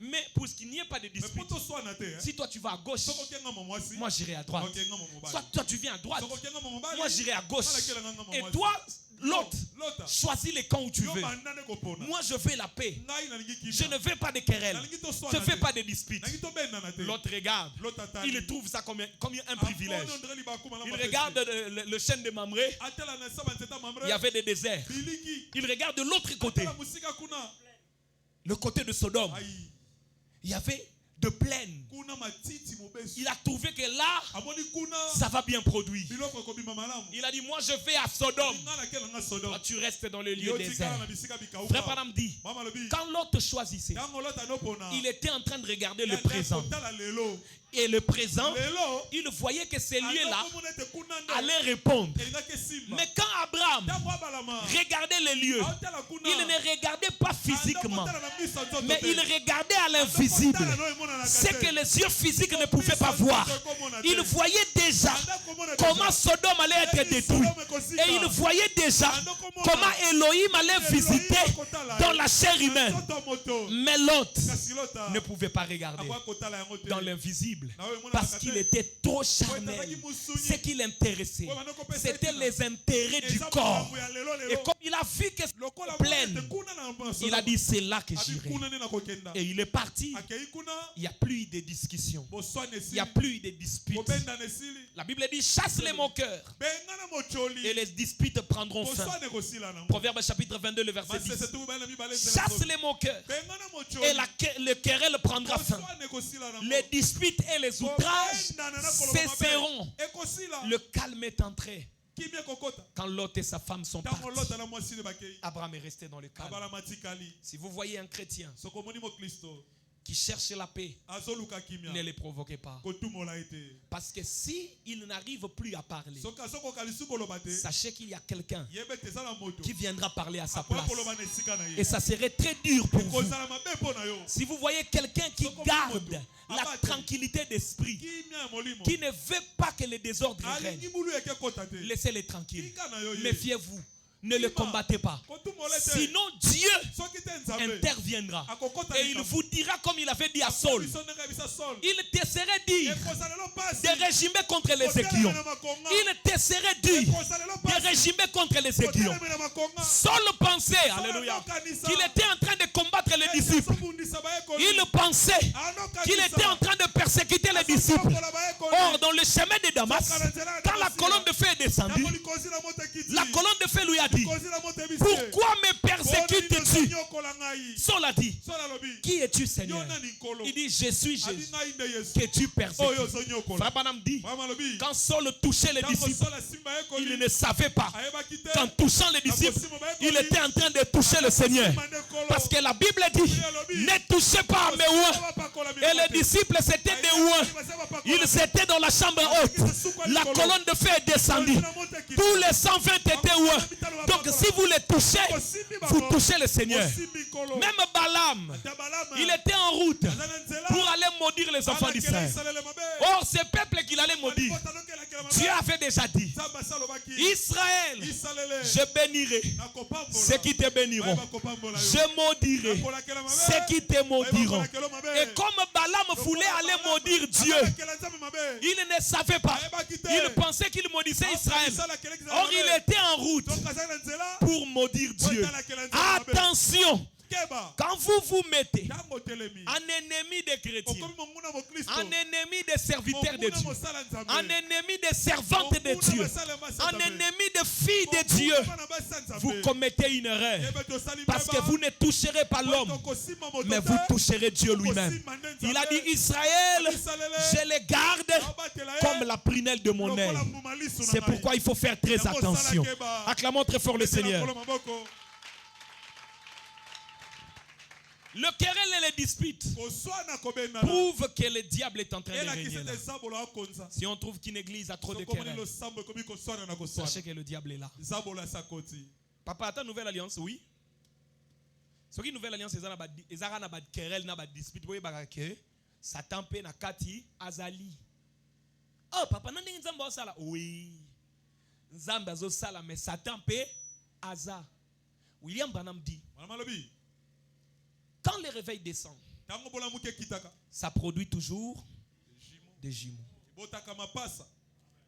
Mais pour qu'il n'y ait pas de dispute, si toi tu vas à gauche, moi j'irai à droite. Soit toi tu viens à droite, moi j'irai à gauche. Et toi, Lot, choisis les camps où tu veux. Moi je veux la paix. Je ne veux pas de querelles. Je ne veux pas de disputes. L'autre regarde. Il trouve ça comme un privilège. Il regarde le chêne de Mamré. Il y avait des déserts. Il regarde de l'autre côté. Le côté de Sodome. Il y avait de plaine. Il a trouvé que là, ça va bien produire. Il a dit, moi je vais à Sodome. Toi, tu restes dans le lieu désert. Frère Panam dit, quand l'autre choisissait, il était en train de regarder le présent. Et le présent, il voyait que ces lieux-là allaient répondre. Mais quand Abraham regardait les lieux, il ne regardait pas physiquement, mais il regardait à l'invisible. C'est que les yeux physiques ne pouvaient pas voir. Il voyait déjà comment Sodome allait être détruit. Et il voyait déjà comment Elohim allait visiter dans la chair humaine. Mais l'autre ne pouvait pas regarder dans l'invisible. Parce qu'il était trop charnel. Ce qui l'intéressait, c'était les intérêts du corps. Et comme il a vu que c'est pleine, il a dit, c'est là que j'irai. Et il est parti. Il n'y a plus de discussion. Il n'y a plus de disputes. La Bible dit, chasse les moqueurs et les disputes prendront fin. Proverbe chapitre 22, le verset 10. Chasse les moqueurs et le querelle prendra fin. Les disputes et les outrages cesseront. Le calme est entré. Quand Lot et sa femme sont partis, Abraham est resté dans le calme. Si vous voyez un chrétien qui cherche la paix, ne les provoquez pas. Parce que si il n'arrive plus à parler, sachez qu'il y a quelqu'un qui viendra parler à sa place. Et ça serait très dur pour vous. Si vous voyez quelqu'un qui garde la tranquillité d'esprit, qui ne veut pas que le désordre règne, laissez-les tranquilles. Méfiez-vous. ne le combattez pas. Sinon Dieu interviendra. Et il vous dira comme il avait dit à Saul. Il te serait dit de régimer contre les aiguillons. Il te serait dit de régimer contre les aiguillons. Saul pensait, alléluia, qu'il était en train de combattre les disciples. Il pensait qu'il était en train de persécuter les disciples. Or, dans le chemin de Damas, quand la colonne de feu est descendue, la colonne de feu lui a dit, pourquoi me persécutes-tu? Saul a dit, qui es-tu, Seigneur? Il dit, je suis Jésus que tu persécutes. Frère Branham dit, quand Saul touchait les disciples, il ne savait pas qu'en touchant les disciples, il était en train de toucher le Seigneur. Parce que la Bible dit, ne touchez pas à mes ouins. Et les disciples, c'était des ouins. Ils étaient dans la chambre haute. La colonne de feu est descendue. Tous les 120 étaient ouins. Donc si vous les touchez, vous touchez le Seigneur. Même Balaam, il était en route pour aller maudire les enfants d'Israël. Or, ce peuple qu'il allait maudire, Dieu avait déjà dit, Israël, je bénirai ceux qui te béniront. Je maudirai ceux qui te maudiront. Et comme Balaam voulait aller maudire Dieu, il ne savait pas. Il pensait qu'il maudissait Israël. Or, il était en route pour maudire Dieu. Attention! Quand vous vous mettez en ennemi des chrétiens, en ennemi des serviteurs de Dieu, en ennemi des servantes de Dieu, en ennemi des filles de Dieu, vous commettez une erreur. Parce que vous ne toucherez pas l'homme, mais vous toucherez Dieu lui-même. Il a dit, Israël, je les garde comme la prunelle de mon œil. C'est pourquoi il faut faire très attention. Acclamons très fort le Seigneur. Le querelle et les disputes prouvent que le diable est en train de régner là. Si on trouve qu'une église a trop de querelles, sachez que le diable est là. Papa, attends, nouvelle alliance, oui. Ce qui nouvelle alliance, ils ont des querelles, des disputes. Vous voyez, Satan peut na kati azali. Oh, papa, non, nzambe sala. Oui. Nzambe azo sala, mais Satan peut aza. William Branham dit, quand le réveil descend, ça produit toujours des jumeaux.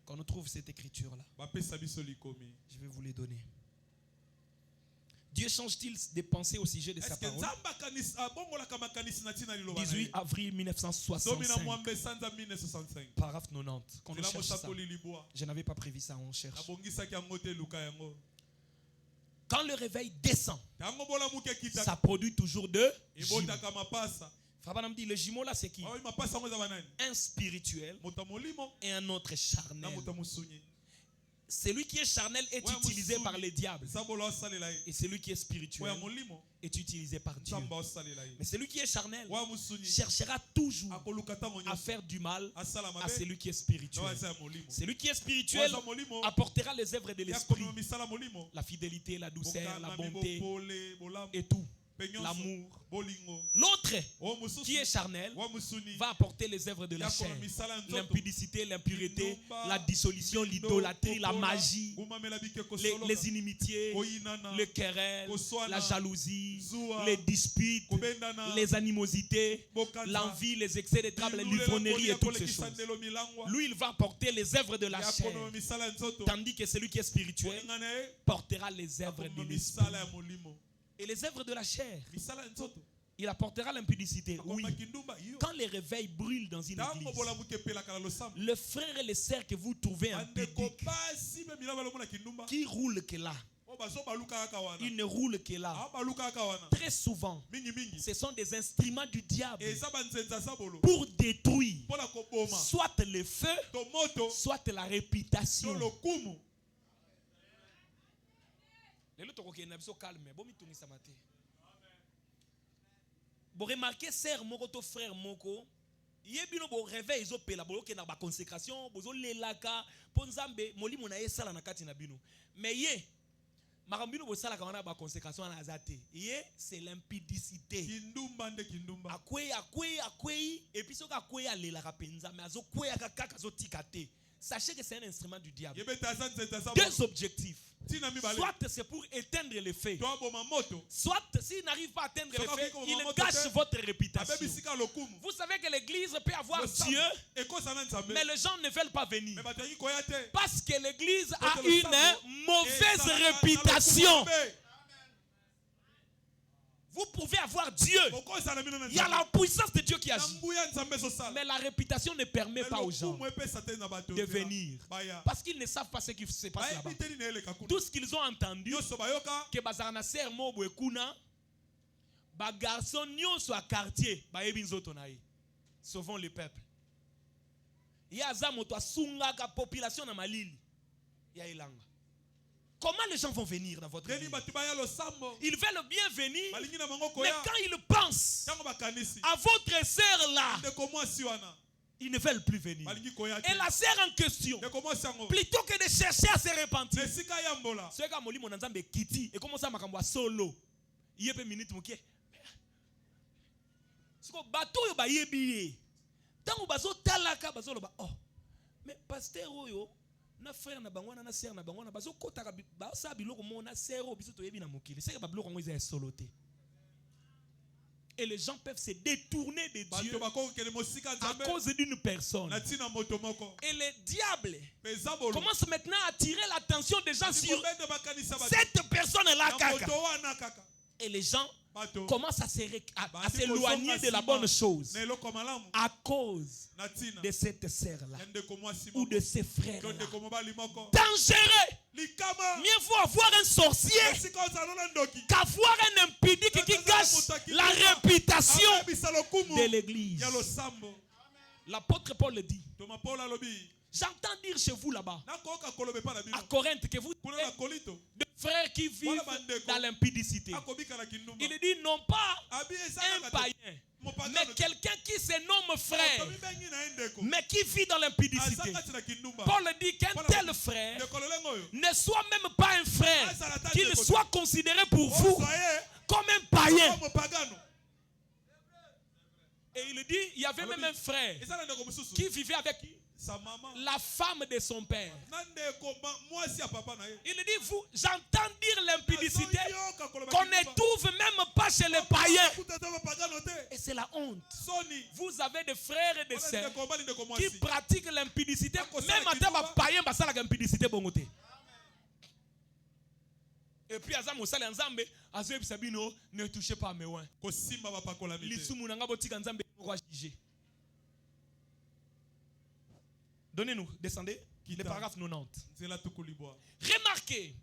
Quand on trouve cette écriture-là, je vais vous les donner. Dieu change-t-il des pensées au sujet de sa parole? 18 avril 1965. Paragraphe 90. Quand on cherche ça, je n'avais pas prévu ça, on cherche. Quand le réveil descend, ça produit toujours deux jumeaux. Frère Branham dit, le jumeau là c'est qui? Un spirituel et un autre charnel. Celui qui est charnel est utilisé par les diables. Et celui qui est spirituel est utilisé par Dieu. Mais celui qui est charnel cherchera toujours à faire du mal à celui qui est spirituel. Celui qui est spirituel apportera les œuvres de l'esprit. La fidélité, la douceur, la bonté et tout. L'amour. L'autre qui est charnel va apporter les œuvres de la chair. L'impudicité, l'impureté, la dissolution, l'idolâtrie, la magie, les inimitiés, le querelle, la jalousie, les disputes, les animosités, l'envie, les excès de table, l'ivrognerie et toutes ces choses. Lui, il va apporter les œuvres de la chair. Tandis que celui qui est spirituel portera les œuvres de l'esprit. Et les œuvres de la chair, il apportera l'impudicité. Oui. Quand les réveils brûlent dans une église, le frère et les sœurs que vous trouvez impudiques, qui roulent que là, ils ne roulent que là. Très souvent, ce sont des instruments du diable pour détruire soit le feu, soit la réputation. Vous remarquez, sœur moko, frère moko, yebino bo réveil zo pela bo ke na ba consécration, bozo lelaka, ponzambe molimo na yesala na kati na bino. Mais ye marambino bo sala kana ba consécration na azate. Ye c'est l'impudicité. Kindumba nde kindumba. Akwei et puis soka akwei alelaka penza, mais azo kwei kaka zo tikate. Sachez que c'est un instrument du diable. Deux objectifs. soit c'est pour éteindre les faits, soit s'il n'arrive pas à atteindre les faits, il gâche votre réputation. Vous savez que l'église peut avoir Dieu, mais les gens ne veulent pas venir parce que l'église a une mauvaise réputation. Vous pouvez avoir Dieu. Il y a la puissance de Dieu qui agit. Mais la réputation ne permet pas aux gens de venir. Parce qu'ils ne savent pas ce qui se passe là-bas. Tout ce qu'ils ont entendu, que bazarana sermo bwekuna, ba garçon nyonso a quartier, ba ebinzoto na ye. Sauvons le peuple. Ya azamo to asunga ka population na malili. Ya ilanga. Comment les gens vont venir dans votre vie? Ils veulent bien venir, mais quand ils pensent à votre sœur là, ils ne veulent plus venir. Et la sœur en question, plutôt que de chercher à se repentir, c'est comme mon nzambe kiti et commence à makambo solo. Il y a minute mukie. C'est comme bateau yo ba yebi. Tant bazo talaka bazo lo ba oh. Mais pasteur oyo na frère na bangwana na sœur na bangwana bazo kota ka ba sa biloko mona sœur biso to yebi na mokili c'est que ba biloko ngo ils soloté. Et les gens peuvent se détourner de Dieu à cause d'une personne. Et le diable commence maintenant à attirer l'attention des gens sur cette personne-là. Et les gens commencent à s'éloigner de la bonne chose à cause de cette sœur-là ou de ces frères-là. Dangereux! Mieux vaut avoir un sorcier qu'avoir un impudique qui gâche la réputation de l'église. L'apôtre Paul le dit. J'entends dire chez vous là-bas, à Corinthe, que vous êtes des frères qui vivent dans l'impudicité. Il dit non pas un païen, mais quelqu'un qui se nomme frère, mais qui vit dans l'impudicité. Paul dit qu'un tel frère ne soit même pas un frère, qu'il soit considéré pour vous comme un païen. Et il dit, il y avait même un frère qui vivait avec la femme de son père. Il dit, vous, j'entends dire l'impudicité qu'on ne trouve même pas chez les païens. Et c'est la honte. Vous avez des frères et des sœurs qui pratiquent l'impudicité, même en termes de païens, ça la impudicité bongoté. Et puis Azam Osale Nzambe, Azeb Sabino, ne touchez pas à mes oins. L'Isumunanga botika Nzambe pourquoi juger. Donnez-nous, descendez, le paragraphe 90. Remarquez,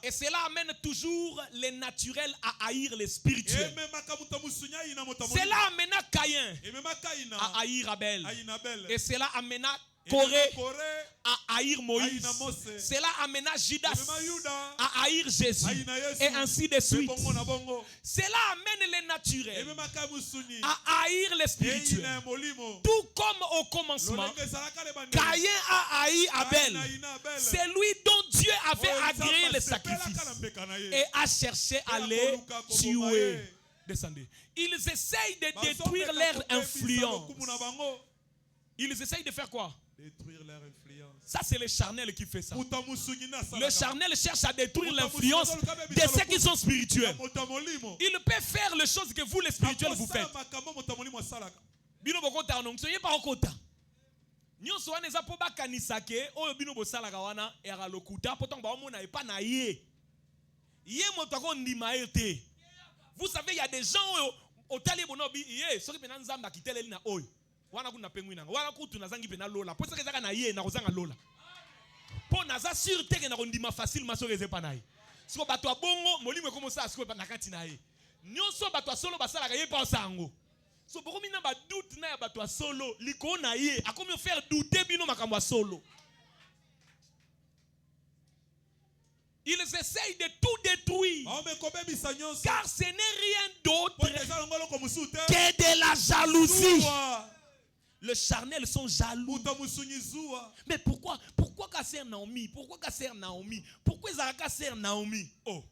et cela amène toujours les naturels à haïr les spirituels. Cela amena Caïn à haïr Abel. Et cela amena Corée à haïr Moïse. Cela amena Judas à haïr Jésus. Et ainsi de suite. Cela amène les naturels à haïr les spirituels. Tout comme au commencement, Caïn a haï Abel. C'est lui dont Dieu avait agréé les sacrifices et a cherché à les tuer. Descendez. Ils essayent de détruire leur influence. Ils essayent de faire quoi? Détruire leur influence. Ça, c'est le charnel qui fait ça. Le charnel cherche à détruire l'influence de ceux qui sont spirituels. Il peut faire les choses que vous, les spirituels, vous faites. Bino bokota non soyez pas okota. Nyonso wana eza po bakanisa ke oyo bino bosala kawana era lokuta pourtant ba omona epa na ye. Ye moto ko ndima ete. Vous savez il y a des gens otali bonobi ye soki pena nzamba kiteleli na oyo. Wana kuna penguina wana kutu nazangi pena lola po seke zaka na ye na kozanga lola po naza sur te ke na kondima facilement so reze pa na ye siko bato abongo molimo komo sa siko pa na kati na ye nyonso bato solo basala ka ye pa sango so boko mina ba doute na ya bato solo liko na ye akomi faire douter bino makambo solo. Ils essayent de tout détruire. Car ce n'est rien d'autre que de la jalousie. Les charnels sont jaloux. Mais pourquoi casser Naomi? Pourquoi casser Naomi? Pourquoi ils ont cassé Naomi? Oh.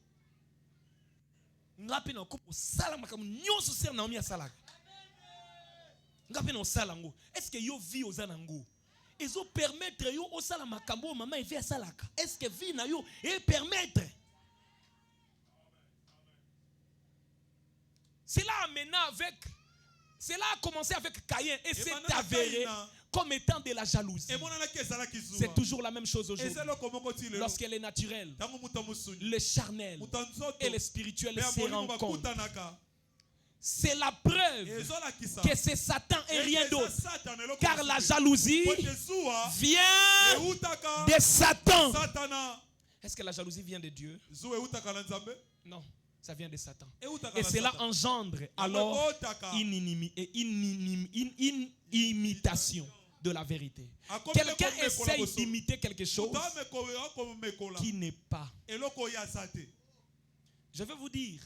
Est-ce que yo vit aux anango? ezo permettre yo osala makambo maman evi asalaka. Est-ce que vie na yo et permettre? Cela a commencé avec Caïn et s'est avéré comme étant de la jalousie. C'est toujours la même chose aujourd'hui. Lorsqu'elle est naturelle, le charnel et le spirituel se rencontrent. C'est la preuve que c'est Satan et rien d'autre. Car la jalousie vient de Satan. Est-ce que la jalousie vient de Dieu? Non, ça vient de Satan. Et cela engendre alors une imitation de la vérité. Quelqu'un essaye d'imiter quelque chose qui n'est pas. Je vais vous dire,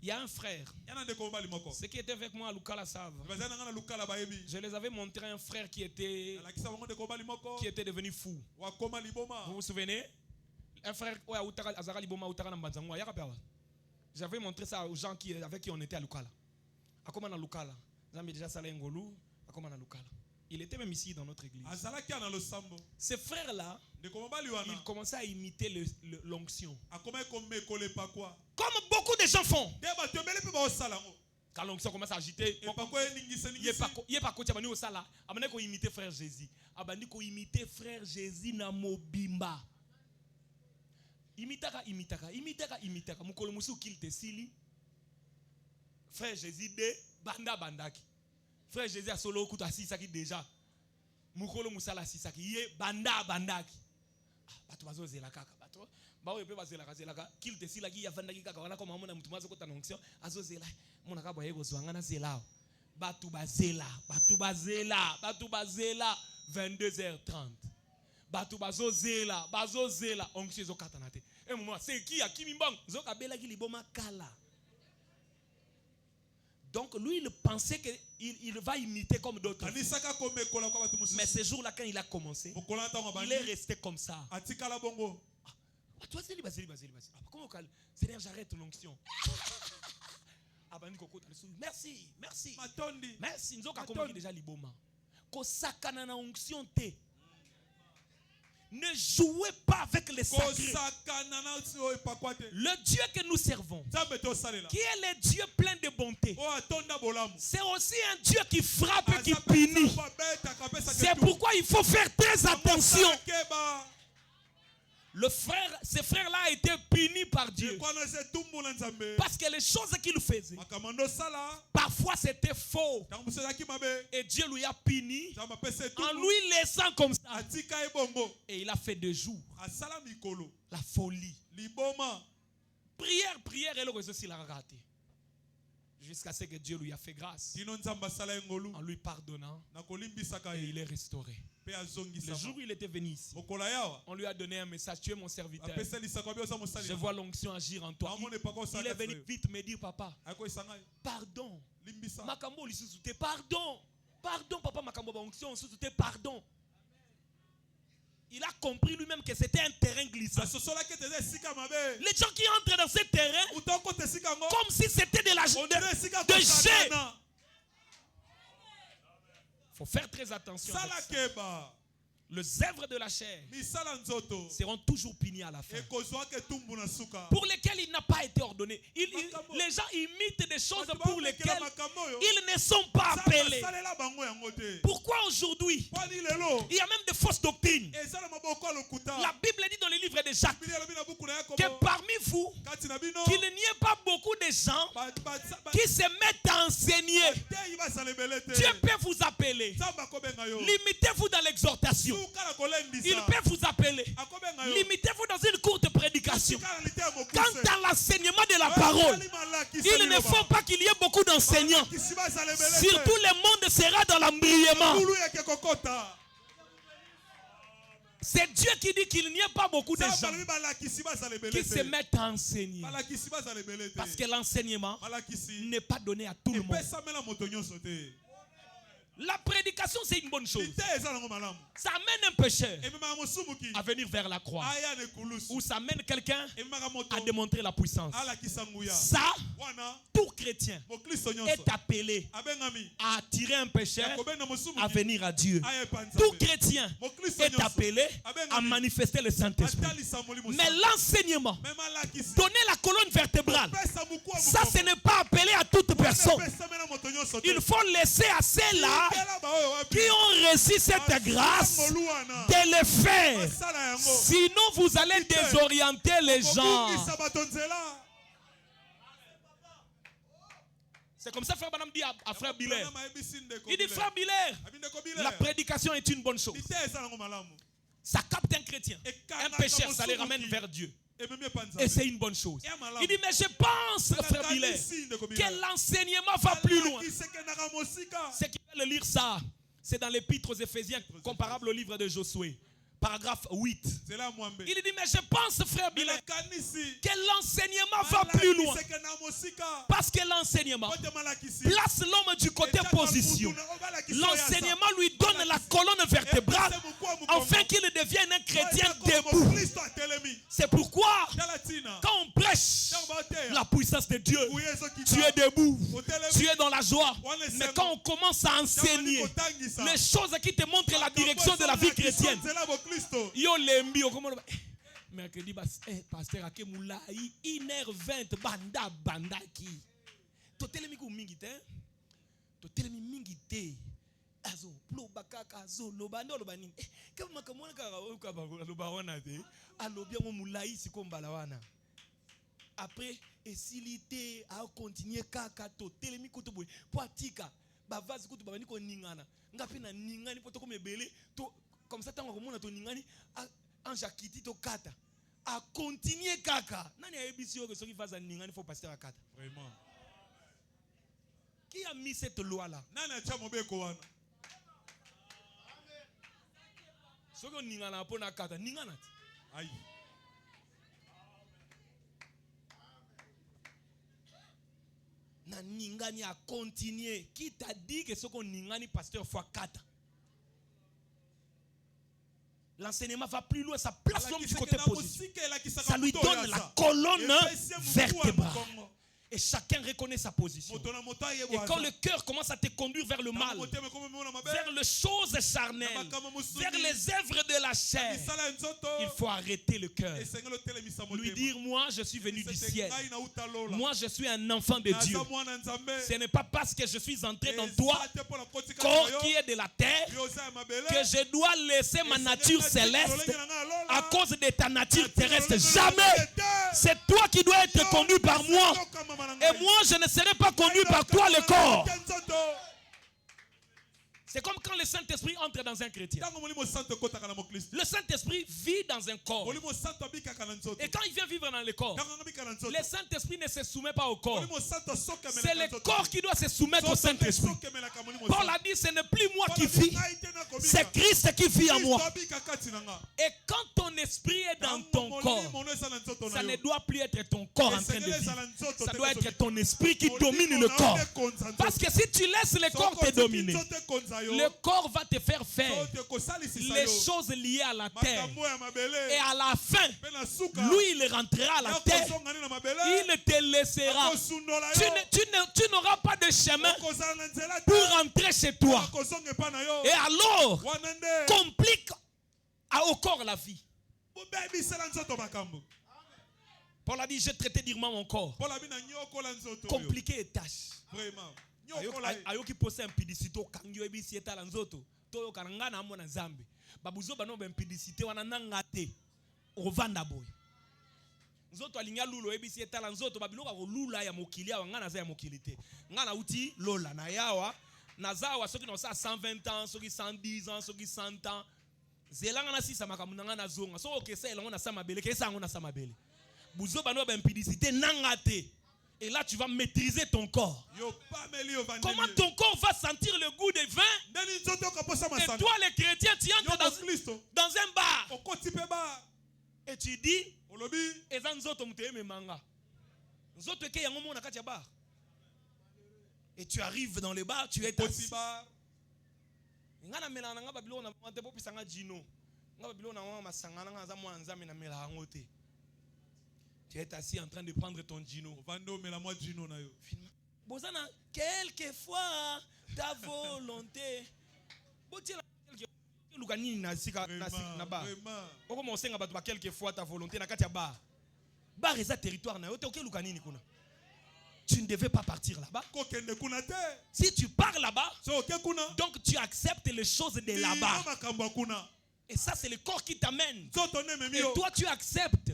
il y a un frère. Ceux qui étaient avec moi à Lukala savent. Je les avais montré un frère qui était devenu fou. Vous vous souvenez? Un frère, j'avais montré ça aux gens avec qui on était à Lukala. Il était même ici dans notre église. Ce frère-là, il commençait à imiter l'onction. Comme beaucoup de gens font. Quand l'onction commence à agiter, il n'est pas coach, il faut imiter frère Jésus. Il faut imiter frère Jésus na mobimba. Imitaka. Mukolo musu kilte sili. Frère Jésus de bandaki. Frère Jésus a solo kuta sisaki déjà. Mukolo musala sisaki ye bandaki. Bato bazozela kaka bato. Ba oyo pe bazela kazela kilte sila ki ya vandaki kaka wana ko mamona mutu mazo kota onction azozela. Mona ka boye go zwanga na zelao. Bato bazela 22h30. Bato bazozela onction zo kata na te. Et moment c'est qui a kimimbang zo kabela ki liboma kala. Donc lui il pensait qu'il va imiter comme d'autres. Mais ce jour-là quand il a commencé, il est resté comme ça. Comment Seigneur, j'arrête l'onction. Merci. Merci. Nous avons déjà liboma. Kosakana na onction te. Ne jouez pas avec les sacrés. Le Dieu que nous servons, qui est le Dieu plein de bonté, c'est aussi un Dieu qui frappe et qui punit. C'est pourquoi il faut faire très attention. Ce frère-là a été puni par Dieu. Parce que les choses qu'il faisait, parfois c'était faux. Et Dieu lui a puni en lui laissant comme ça. Et il a fait 2 jours. La folie. Prière, et le réseau s'il a raté. Jusqu'à ce que Dieu lui a fait grâce. En lui pardonnant. Et il est restauré. Le jour où il était venu ici, on lui a donné un message. Tu es mon serviteur. Je vois l'onction agir en toi. Il est venu vite me dire, papa, pardon. Makambo lui sous-souté, pardon. Pardon, papa, Makambo onction sous-souté, pardon. Il a compris lui-même que c'était un terrain glissant. Les gens qui entrent dans ce terrain, comme si c'était de jet. Il faut faire très attention. Les œuvres de la chair seront toujours punies à la fin. Pour lesquelles il n'a pas été ordonné. Les gens imitent des choses pour lesquelles ils ne sont pas appelés. Pourquoi aujourd'hui il y a même des fausses doctrines? La Bible dit dans le livre de Jacques que parmi vous, qu'il n'y ait pas beaucoup de gens qui se mettent à enseigner. Dieu peut vous appeler. Limitez-vous dans l'exhortation. Il peut vous appeler. Limitez-vous dans une courte prédication. Quant à l'enseignement de la parole, il ne faut pas qu'il y ait beaucoup d'enseignants. Surtout le monde sera dans l'embriement. C'est Dieu qui dit qu'il n'y a pas beaucoup de gens qui se mettent à enseigner. Parce que l'enseignement n'est pas donné à tout le monde. La prédication, c'est une bonne chose. Ça amène un pécheur à venir vers la croix. Ou ça amène quelqu'un à démontrer la puissance. Ça, tout chrétien est appelé à attirer un pécheur à venir à Dieu. Tout chrétien est appelé à manifester le Saint-Esprit. Mais l'enseignement, donner la colonne vertébrale, ça, ce n'est pas appelé à toute personne. Il faut laisser à ceux-là qui ont reçu cette grâce de le faire. Sinon, vous allez désorienter les gens. C'est comme ça frère Branham dit à frère Biller. Il dit frère Biller, la prédication est une bonne chose. Ça capte un chrétien. Un pécheur, ça les ramène vers Dieu. Et c'est une bonne chose. Il dit mais je pense frère Biller que l'enseignement va plus loin. C'est qui va le lire ça. C'est dans l'épître aux Éphésiens, comparable au livre de Josué. Paragraphe 8. Il dit, mais je pense, frère Biller, que l'enseignement va plus loin. Parce que l'enseignement place l'homme du côté position. L'enseignement lui donne la colonne vertébrale afin qu'il devienne un chrétien debout. C'est pourquoi, quand on prêche la puissance de Dieu, tu es debout, tu es dans la joie. Mais quand on commence à enseigner les choses qui te montrent la direction de la vie chrétienne, yo lembi okomona mercredi pasteur akemula 1h20 bandaki to telemi ku mingi te to telemi mingi te azo plo bakaka zo lobando lobani kama kamona ka loba wana te alobi ngo mulai sikombala wana après esilité a continuer kaka to telemi kutu boy poatika bavazi kutu babani ko ningana ngapi na ningani poto ko mebele to comme ça tant qu'on a ton ningani en jakiti to kata a continuer kaka nani a ebisio que ce qui fasse ningani faut passer à kata vraiment. Qui a mis cette loi là? Nani a chamobé ko wana ce que ningana pona kata ningana aïe na ningani a continuer. Qui t'a dit que ce qu'on ningani pasteur fois kata? L'enseignement va plus loin, ça place l'homme du côté positif. Ça lui donne la colonne vertébrale. Et chacun reconnaît sa position. Et quand le cœur commence à te conduire vers le mal, vers les choses charnelles, vers les œuvres de la chair, il faut arrêter le cœur. Lui dire, moi je suis venu du ciel. Moi je suis un enfant de Dieu. Ce n'est pas parce que je suis entré dans toi, corps qui est de la terre, que je dois laisser ma nature céleste à cause de ta nature terrestre. Jamais. C'est toi qui dois être conduit par moi. Et moi, je ne serai pas conduit par toi, le corps. C'est comme quand le Saint-Esprit entre dans un chrétien. Le Saint-Esprit vit dans un corps. Et quand il vient vivre dans le corps, le Saint-Esprit ne se soumet pas au corps. C'est le corps qui doit se soumettre au Saint-Esprit. Paul a dit, ce n'est plus moi qui vis, c'est Christ qui vit en moi. Et quand ton esprit est dans ton corps, ça ne doit plus être ton corps en train de vivre. Ça doit être ton esprit qui domine le corps. Parce que si tu laisses le corps te dominer, le corps va te faire les choses liées à la terre. Et à la fin, lui, il rentrera à la terre. Il te laissera. Tu n'auras pas de chemin pour rentrer chez toi. Et alors, complique au corps la vie. Paul a dit, j'ai traité durement mon corps. Compliqué et tâche. Vraiment. Ayoki pose impudicité kangyo ebisi etala nzoto to kananga na mona nzambe babuzo bano ba impudicité wana nangate ovanda boy nzoto alinya lulo ebisi etala nzoto babiloka ko lula ya mokili ya ngana za ya mokilité ngana uti lola na yawa nazawa soki na sa 120 ans soki 110 ans soki 100 ans zelanga na sisa makamuna na zonga so okesa elongo na sama bele kesa ngo na sama bele buzo bano ba impudicité nangate. Et là, tu vas maîtriser ton corps. Comment ton corps va sentir le goût des vins? Et toi, les chrétiens, tu entres dans un bar. Et tu dis, et tu arrives dans le bar, tu es assis. ngana mela nga Babylone na te popisa nga jino nga Babylone na masangana nga za mwa nzambe na mela ngo te. Tu es assis en train de prendre ton jino. Vando mela mwa jino na yo. Bozana quelquefois ta volonté. Botila quelquefois lukanini na sika na ba. Oko monsenga batu ba quelquefois ta volonté na kati ya ba. Ba reza territoire na yo te oke lukanini kuna. Tu ne devais pas partir là-bas. Si tu pars là-bas, donc tu acceptes les choses de là-bas. Et ça, c'est le corps qui t'amène. Et toi, tu acceptes que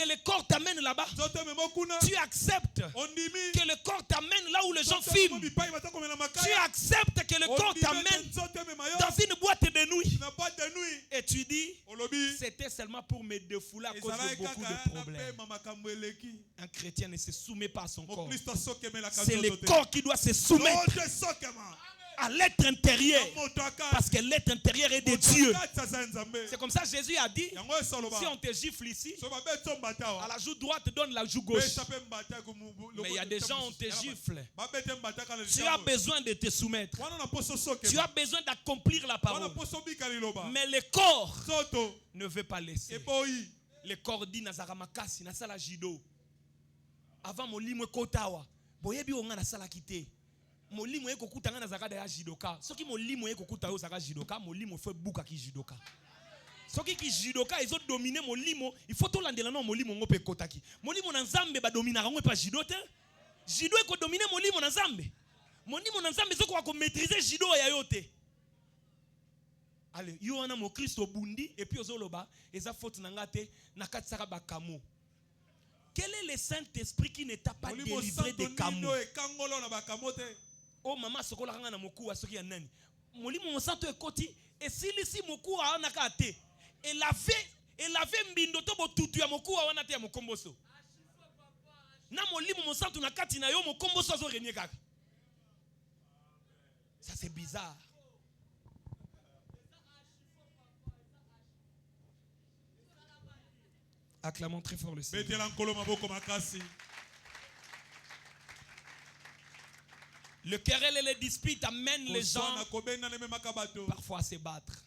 le corps t'amène là-bas. Tu acceptes que le corps t'amène là où les gens filment. Tu acceptes que le corps t'amène dans une boîte de nuit. Et tu dis, c'était seulement pour me défouler à cause de beaucoup de problèmes. Un chrétien ne se soumet pas à son corps. C'est le corps qui doit se soumettre à l'être intérieur, parce que l'être intérieur est de Dieu. C'est comme ça que Jésus a dit, si on te gifle ici, à la joue droite, donne la joue gauche. Mais il y a des gens, on te gifle. Tu as besoin de te soumettre. Tu as besoin d'accomplir la parole. Mais le corps ne veut pas laisser. Le corps dit Nazaramakasi, Nasala Jido. Avant mon limwe kotawa, boyebi onga nasala kite. Molimo eko kutanga na zakada ya jidoka. Soki molimo eko kuta yo zakada jidoka, molimo fait buka ki jidoka. Soki ki jidoka ils ont dominé molimo, il faut to landela no molimo ngope kotaki. Molimo na nzambe ba domina ngwe pa jidote. Jido eko dominer molimo na nzambe. Molimo na nzambe zoko ko maîtriser jido ya yote. Allez, yo wana mo Christ obundi et puis ozoloba eza faute na ngate na katsaka ba kamo. Quel est le Saint-Esprit qui ne t'a pas délivré des camo? Oh maman sokola kanga na moku asoki ya nani molimo mosanto ekoti esili si moku ana kate elave mbindo to botutu ya moku wana te ya mokomboso na molimo mosanto na kati na yo mokomboso azo renier kaka. Ça c'est bizarre. Acclamons très fort le Seigneur. Le querelle et les disputes amènent les gens parfois à se battre.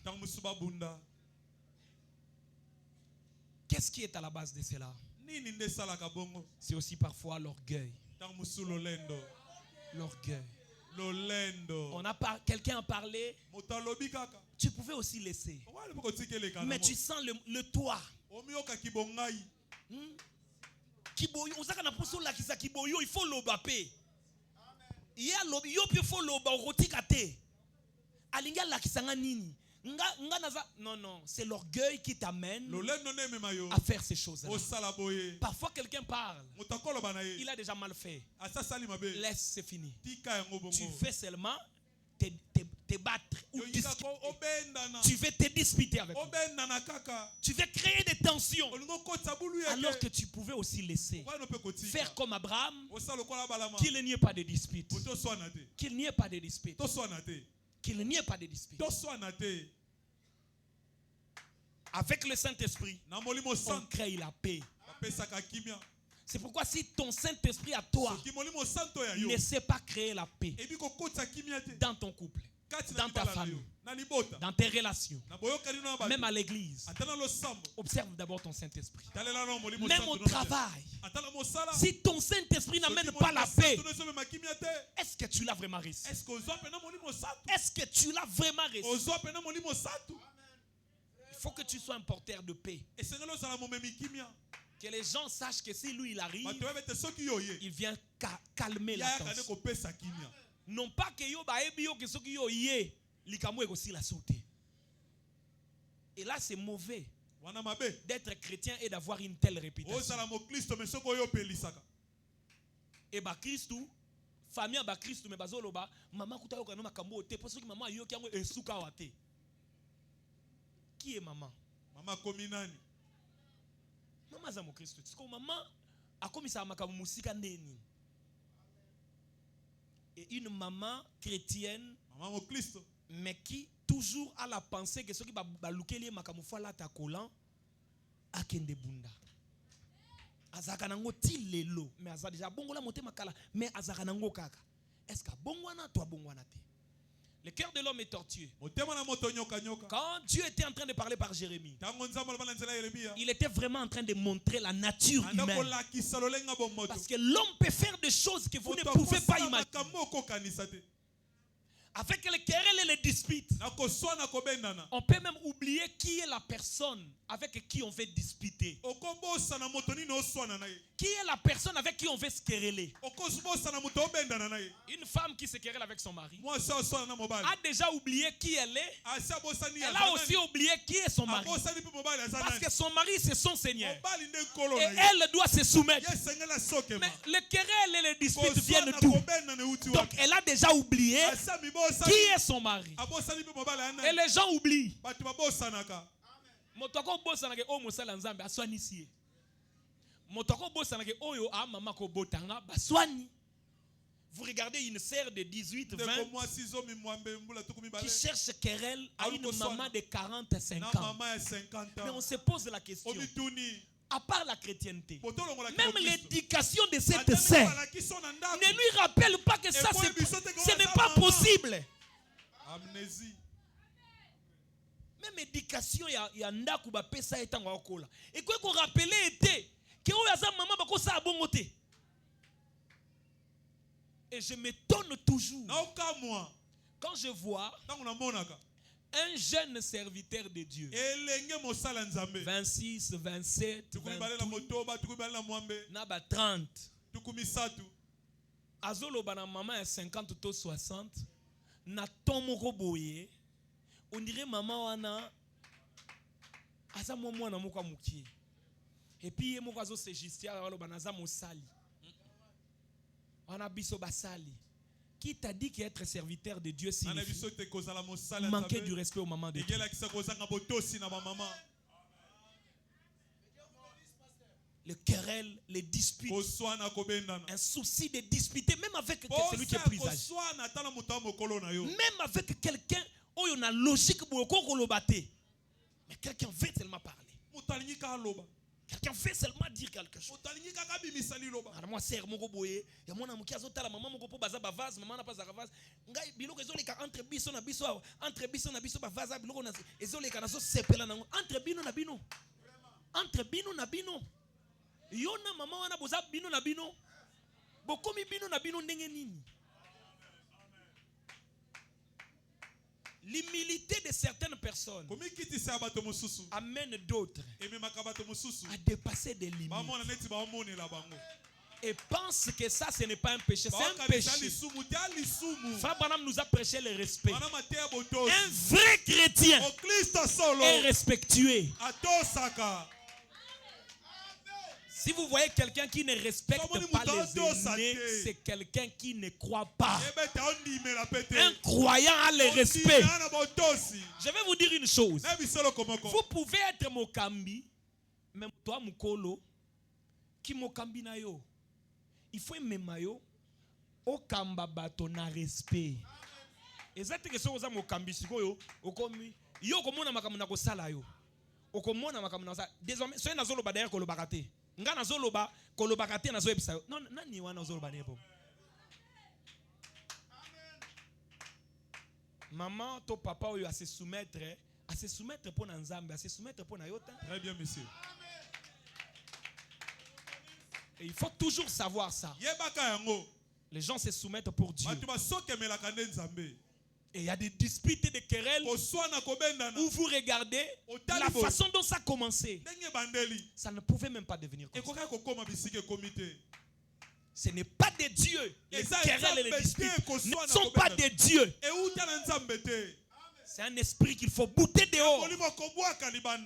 Qu'est-ce qui est à la base de cela? C'est aussi parfois l'orgueil. L'orgueil. Quelqu'un a parlé. Tu pouvais aussi laisser. Mais tu sens le toit. Il faut l'obapé. Non, c'est l'orgueil qui t'amène à faire ces choses-là. Parfois quelqu'un parle, il a déjà mal fait. Laisse, c'est fini. Tu fais seulement te battre ou tu veux te disputer avec lui. Tu veux créer des tensions alors que tu pouvais aussi laisser faire comme Abraham, qu'il n'y ait pas de dispute, qu'il n'y ait pas de dispute, qu'il n'y ait pas de dispute. Avec le Saint-Esprit, on crée la paix. C'est pourquoi si ton Saint-Esprit à toi ne sait pas créer la paix dans ton couple, dans ta famille, dans tes relations, même à l'église, observe d'abord ton Saint-Esprit. Même au travail, si ton Saint-Esprit n'amène pas la paix, est-ce que tu l'as vraiment reçu? Est-ce que tu l'as vraiment reçu? Il faut que tu sois un porteur de paix. Que les gens sachent que si lui il arrive, il vient calmer la tension. Non pas que yo ba ebi yo que soki yo yé likamwe ko si la sauté. Et là c'est mauvais d'être chrétien et d'avoir une telle réputation. Et ba Christou famille ba Christou me bazolo ba maman kuta yo kanoma kambo te parce que maman yo ki yango esuka wate. Qui est maman? Maman kominani. Maman za mo Christou. Parce que maman a commis ça makamu musika ndeni. Et une maman chrétienne, mais qui toujours a la pensée que ceux qui balukelie makamufa la ta kolan akende bunda. Azaka nango tilelo, mais azaka déjà bongo la monte makala, mais azaka nango kaka. Est-ce que bongwana toi bongwana te? Le cœur de l'homme est tortueux. Quand Dieu était en train de parler par Jérémie, il était vraiment en train de montrer la nature humaine. Parce que l'homme peut faire des choses que vous ne pouvez pas imaginer. Avec les querelles et les disputes, on peut même oublier qui est la personne avec qui on veut disputer. Qui est la personne avec qui on veut se quereller. Une femme qui se querelle avec son mari a déjà oublié qui elle est. Elle a aussi oublié qui est son mari. Parce que son mari c'est son Seigneur. Et elle doit se soumettre. Mais les querelles et les disputes viennent d'où? Donc elle a déjà oublié qui est son mari. Et les gens oublient. Vous regardez une sœur de 18, 20 qui cherche querelle à une maman de 40, 50 ans. Mais on se pose la question. À part la chrétienté, même l'éducation de cette sœur ne lui rappelle pas que ça, ce n'est pas possible. Amnésie. Même éducation, il y a un ndaku ba pesa etango akola. Et quoi qu'on rappelait était que o yaza maman ba ko sa bongote. Et je m'étonne toujours quand je vois un jeune serviteur de Dieu, 26, 27, 28, naba 30, azolo bana maman ya 50 to 60, na tomoko boye, on dirait maman wana aza mwana moko mukie. Et puis moko azo se justia walo bana za mosali. Wana biso basali. Qui t'a dit qu'être serviteur de Dieu signifie manquer du respect aux mamans de Dieu? Les querelles, les disputes, un souci de disputer, même avec celui qui est plus âgé. Même avec quelqu'un où on a logique pour le mais quelqu'un veut seulement parler. Quelqu'un fait seulement dire quelque chose. Moi, c'est mon boye. Il y a mon amour qui a zoté la maman, mon copain baza bavaz, maman n'a pas za bavaz. Ngai bilo que zoleka entre biso na biso, entre biso na biso bavaza bilo na ezoleka na so sepela na entre bino na bino. Entre bino na bino. Yona maman wana boza bino na bino. Bokomi bino na bino ndenge nini? L'humilité de certaines personnes amène d'autres à dépasser des limites et pense que ça ce n'est pas un péché, c'est un péché. Frère Branham nous a prêché le respect. Un vrai chrétien est respectueux. Si vous voyez quelqu'un qui ne respecte pas les aînés, c'est quelqu'un qui ne croit pas. Un croyant a le respect. Je vais vous dire une chose. Vous pouvez être mokambi, même toi mukolo, qui mokambi na yo. Il faut aimer mayo, au kamba bato na respect. Exactement ce que vous avez mokambi sikoyo, okomi yo komona makamuna ko sala yo. Okomona makamuna sa. Désormais, soyez na zolo ba derrière ko lo bakate. Ngana zoloba kolobakate na zo ebisa yo. Non nani wana zoloba nebo. Maman to papa oyo à se soumettre pour nzambe, à se soumettre pour na yota. Très bien monsieur. Et il faut toujours savoir ça. Les gens se soumettent pour Dieu. Et il y a des disputes et des querelles où vous regardez la façon dont ça a commencé. Ça ne pouvait même pas devenir comme ça. Ce n'est pas de Dieu. Les querelles et les disputes ne sont pas de Dieu. C'est un esprit qu'il faut bouter dehors.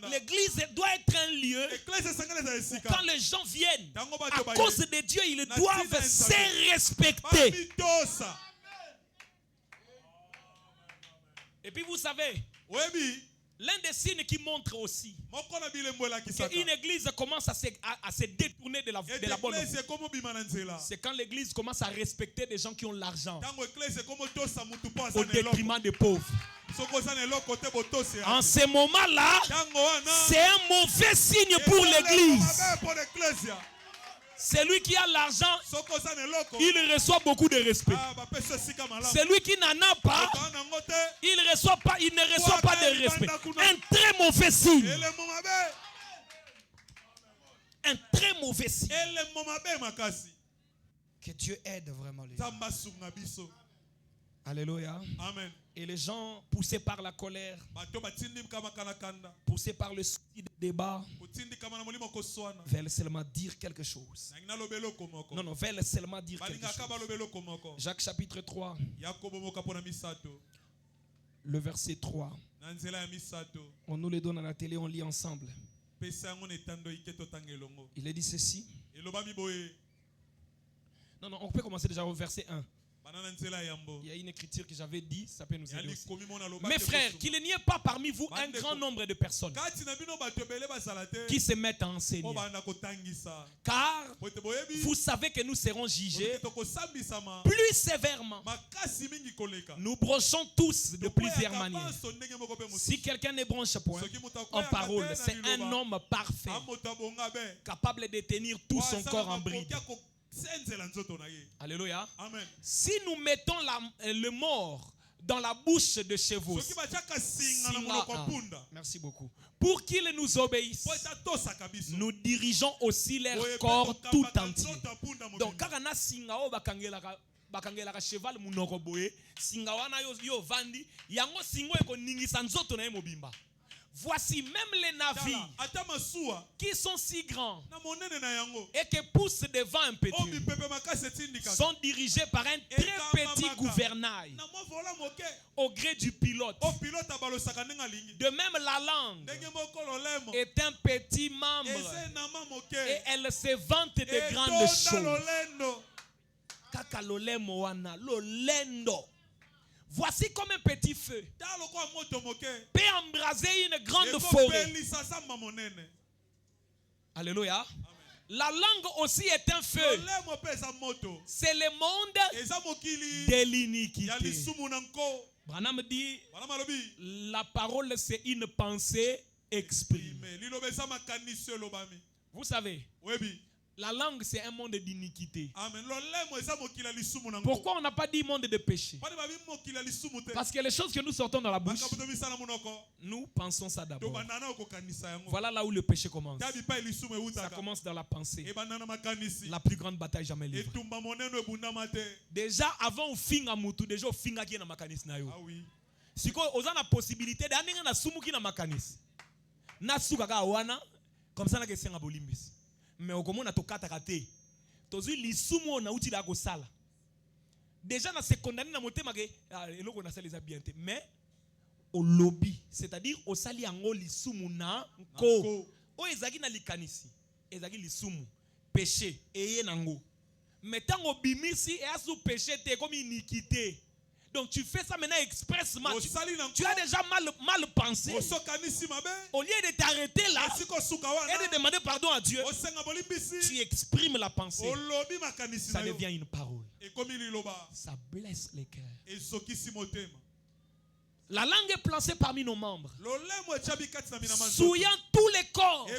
L'église doit être un lieu où quand les gens viennent, à cause de Dieu, ils doivent se respecter. Et puis vous savez, l'un des signes qui montre aussi qu'une église commence à se détourner de la bonne voie, c'est quand l'église commence à respecter des gens qui ont l'argent au détriment des pauvres. En ce moment-là, c'est un mauvais signe pour l'église. Celui qui a l'argent, il reçoit beaucoup de respect. Celui qui n'en a pas, il ne reçoit pas de respect. Un très mauvais signe. Un très mauvais signe. Que Dieu aide vraiment les gens. Alléluia. Amen. Et les gens poussés par la colère, poussés par le souci de débat, veulent seulement dire quelque chose. Non, veulent seulement dire quelque chose. Jacques chapitre 3, le verset 3. On nous le donne à la télé, on lit ensemble. Il est dit ceci. Non, on peut commencer déjà au verset 1. Il y a une écriture que j'avais dit, ça peut nous aider aussi. Mes frères, qu'il n'y ait pas parmi vous un grand nombre de personnes qui se mettent à enseigner. Car vous savez que nous serons jugés plus sévèrement. Nous bronchons tous de plusieurs manières. Si quelqu'un ne bronche point en parole, c'est un homme parfait, capable de tenir tout son corps en bride. Alléluia. Amen. Si nous mettons le mort dans la bouche de chevaux, merci beaucoup, pour qu'ils nous obéissent, nous dirigeons aussi leur corps tout entier. Donc quand on a singao bakangela cheval munoko boye singawana yo vandi yango singo eko ningisa nzoto na ye mobimba. Voici même les navires qui sont si grands et qui poussent devant un petit sont dirigés par un très petit gouvernail au gré du pilote. De même la langue est un petit membre et elle se vante de grandes choses. Kaka lolemo wana lolendo. Voici comme un petit feu peut embraser une grande forêt. Alléluia. Amen. La langue aussi est un feu. C'est le monde de l'iniquité. Branham dit la parole c'est une pensée exprimée. Vous savez, la langue, c'est un monde d'iniquité. Pourquoi on n'a pas dit monde de péché? Parce que les choses que nous sortons dans la bouche, nous pensons ça d'abord. Voilà là où le péché commence. Ça commence dans la pensée. La plus grande bataille jamais livrée. Déjà, avant au fin à Moutou, déjà au fin à qui na makanis na yo. Si on a la possibilité d'aller na sumu qui na makanis. Na sukaka wana, comme ça na question à bolimbis. Mais au comment on a tokata kate tozu lisumu na uti la ko sala déjà na se condamner na motema ke eloko na sala bien mais au lobby c'est-à-dire au sali yango lisumu na ko o ezaki na likanisi ezaki lisumu péché eye nango mais tango bimisi et asu péché te comme iniquité. Donc tu fais ça maintenant expressement. Tu as déjà mal pensé. Au lieu de t'arrêter là et de demander pardon à Dieu, tu exprimes la pensée. Ça devient une parole. Ça blesse les cœurs. La langue est placée parmi nos membres, souillant tous les corps et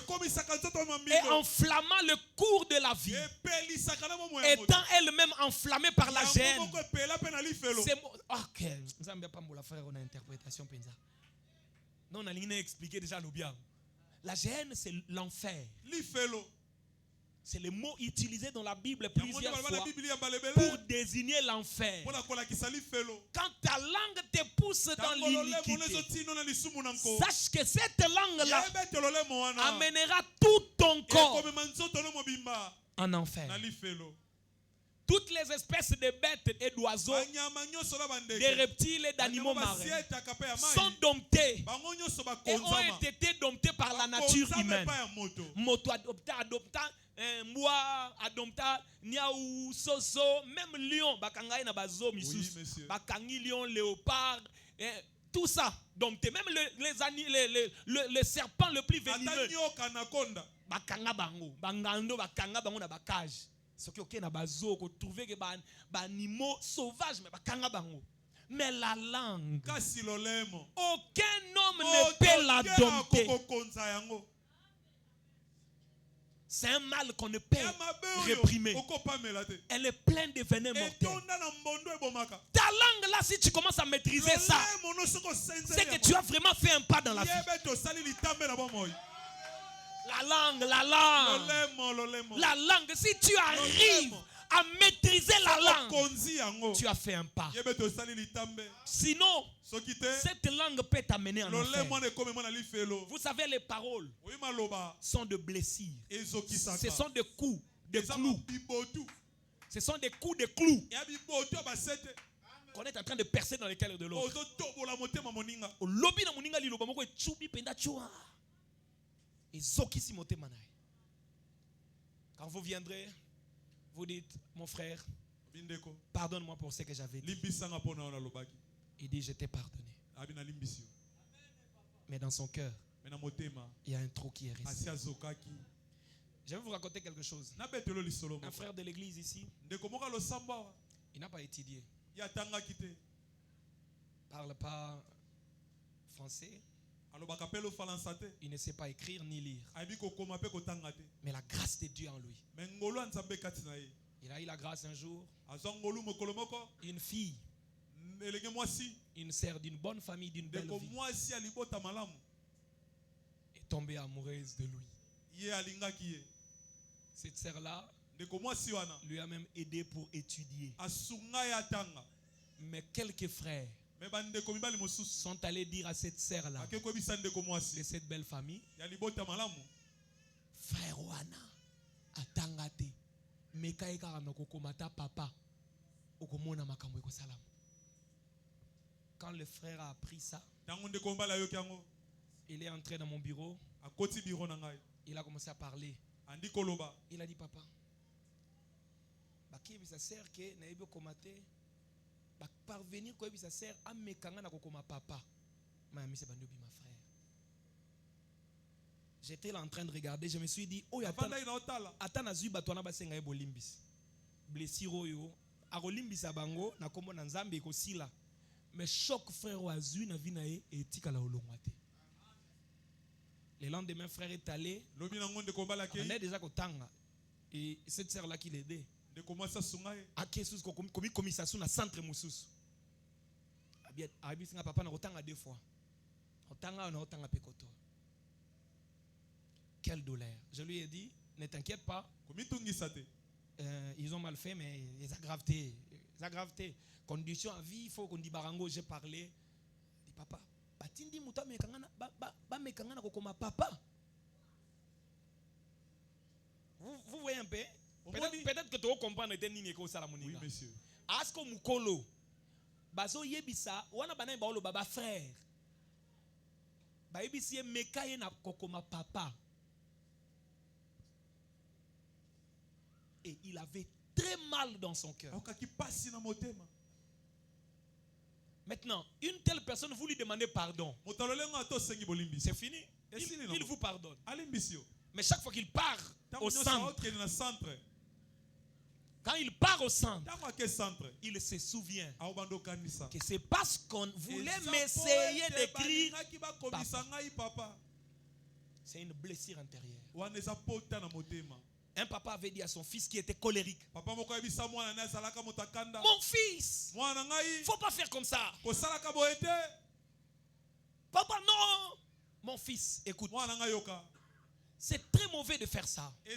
enflammant le cours de la vie, étant elle-même enflammée par la gêne. Ok, nous n'avons pas la frère, on a interprétation. Non, on a expliqué déjà le bien. La gêne, c'est l'enfer. C'est le mot utilisé dans la Bible plusieurs fois pour désigner l'enfer. Quand ta langue te pousse dans l'iniquité, sache que cette langue-là amènera tout ton corps en enfer. Toutes les espèces de bêtes et d'oiseaux, de reptiles et d'animaux marins sont domptés et ont été domptés par la nature humaine. Moto adopta, moi adopta, niaou, soso, même lion, bakangai na bazo misus, bakangi lion, léopard, tout ça dompté. Même les serpents le plus venimeux, bakanga bango, bangando bakanga bango na bakage. Ce qui est na bazo, qu'on trouve que ba animaux sauvages, mais bakanga bango. Mais la langue, aucun homme ne peut la dompter. C'est un mal qu'on ne peut réprimer. Elle est pleine de venin mortel. Ta langue là, si tu commences à maîtriser ça, c'est que tu as vraiment fait un pas dans la vie. La langue, si tu arrives à maîtriser la langue, tu as fait un pas. Sinon, cette langue peut t'amener en enfer. Vous savez, les paroles sont de blessures. Ce sont des coups, des clous. Ce sont des coups de clous qu'on est en train de percer dans le cœur de l'autre. Quand vous viendrez, vous dites, mon frère, pardonne-moi pour ce que j'avais dit. Il dit, je t'ai pardonné. Mais dans son cœur, il y a un trou qui est resté. Je vais vous raconter quelque chose. Un frère de l'église ici, il n'a pas étudié. Il ne parle pas français. Il ne sait pas écrire ni lire. Mais la grâce de Dieu en lui. Il a eu la grâce un jour. Une fille, une sœur d'une bonne famille, d'une belle vie, est tombée amoureuse de lui. Cette sœur-là lui a même aidé pour étudier. Mais quelques frères sont allés dire à cette sœur-là de cette belle famille, frère Wana, atangate, mekaeka nokokomata papa, okomona makambo ekosalam. Quand le frère a appris ça, il est entré dans mon bureau. Il a commencé à parler. Il a dit, papa, sa sœur qui n'a pas commenté, parvenir quoi sa sœur à mekanga na kokoma papa. Ma frère. J'étais là en train de regarder, je me suis dit, oh attends na zuba toi na basenga ebolimbis. Blessure oyo, akolimbisa bango na kombo na Nzambe ekosila. Mais choc frère oazui na vina e etikala olongwate. Le lendemain, frère est allé. On est déjà kotanga. Et cette sœur là qui l'aidait. A Jesus komi komisation na centre mususu. Abisinga papa na kotanga 2 fois. Otanga na otanga pekoto. Quelle douleur. Je lui ai dit, ne t'inquiète pas. Ils ont mal fait, mais les aggravetés. Condition à vie, il faut qu'on dise barango, j'ai parlé. Dit papa, batindi muta mekangana ba mekangana kokoma papa. Vous voyez un peu? Peut-être que tu vas comprendre oui, monsieur. Asko mukolo. Bazo yebisa, wana bana baolo baba frère. Ba yebisi mekaye na kokoma papa. Et il avait très mal dans son cœur. Maintenant, une telle personne, vous lui demandez pardon. C'est fini. Il vous pardonne. Mais chaque fois qu'il part au centre, quand il part au centre, il se souvient que c'est parce qu'on voulait m'essayer d'écrire papa. C'est une blessure intérieure. Un papa avait dit à son fils qui était colérique, mon fils, il ne faut pas faire comme ça. Papa, non. Mon fils, écoute. C'est très mauvais de faire ça. Mais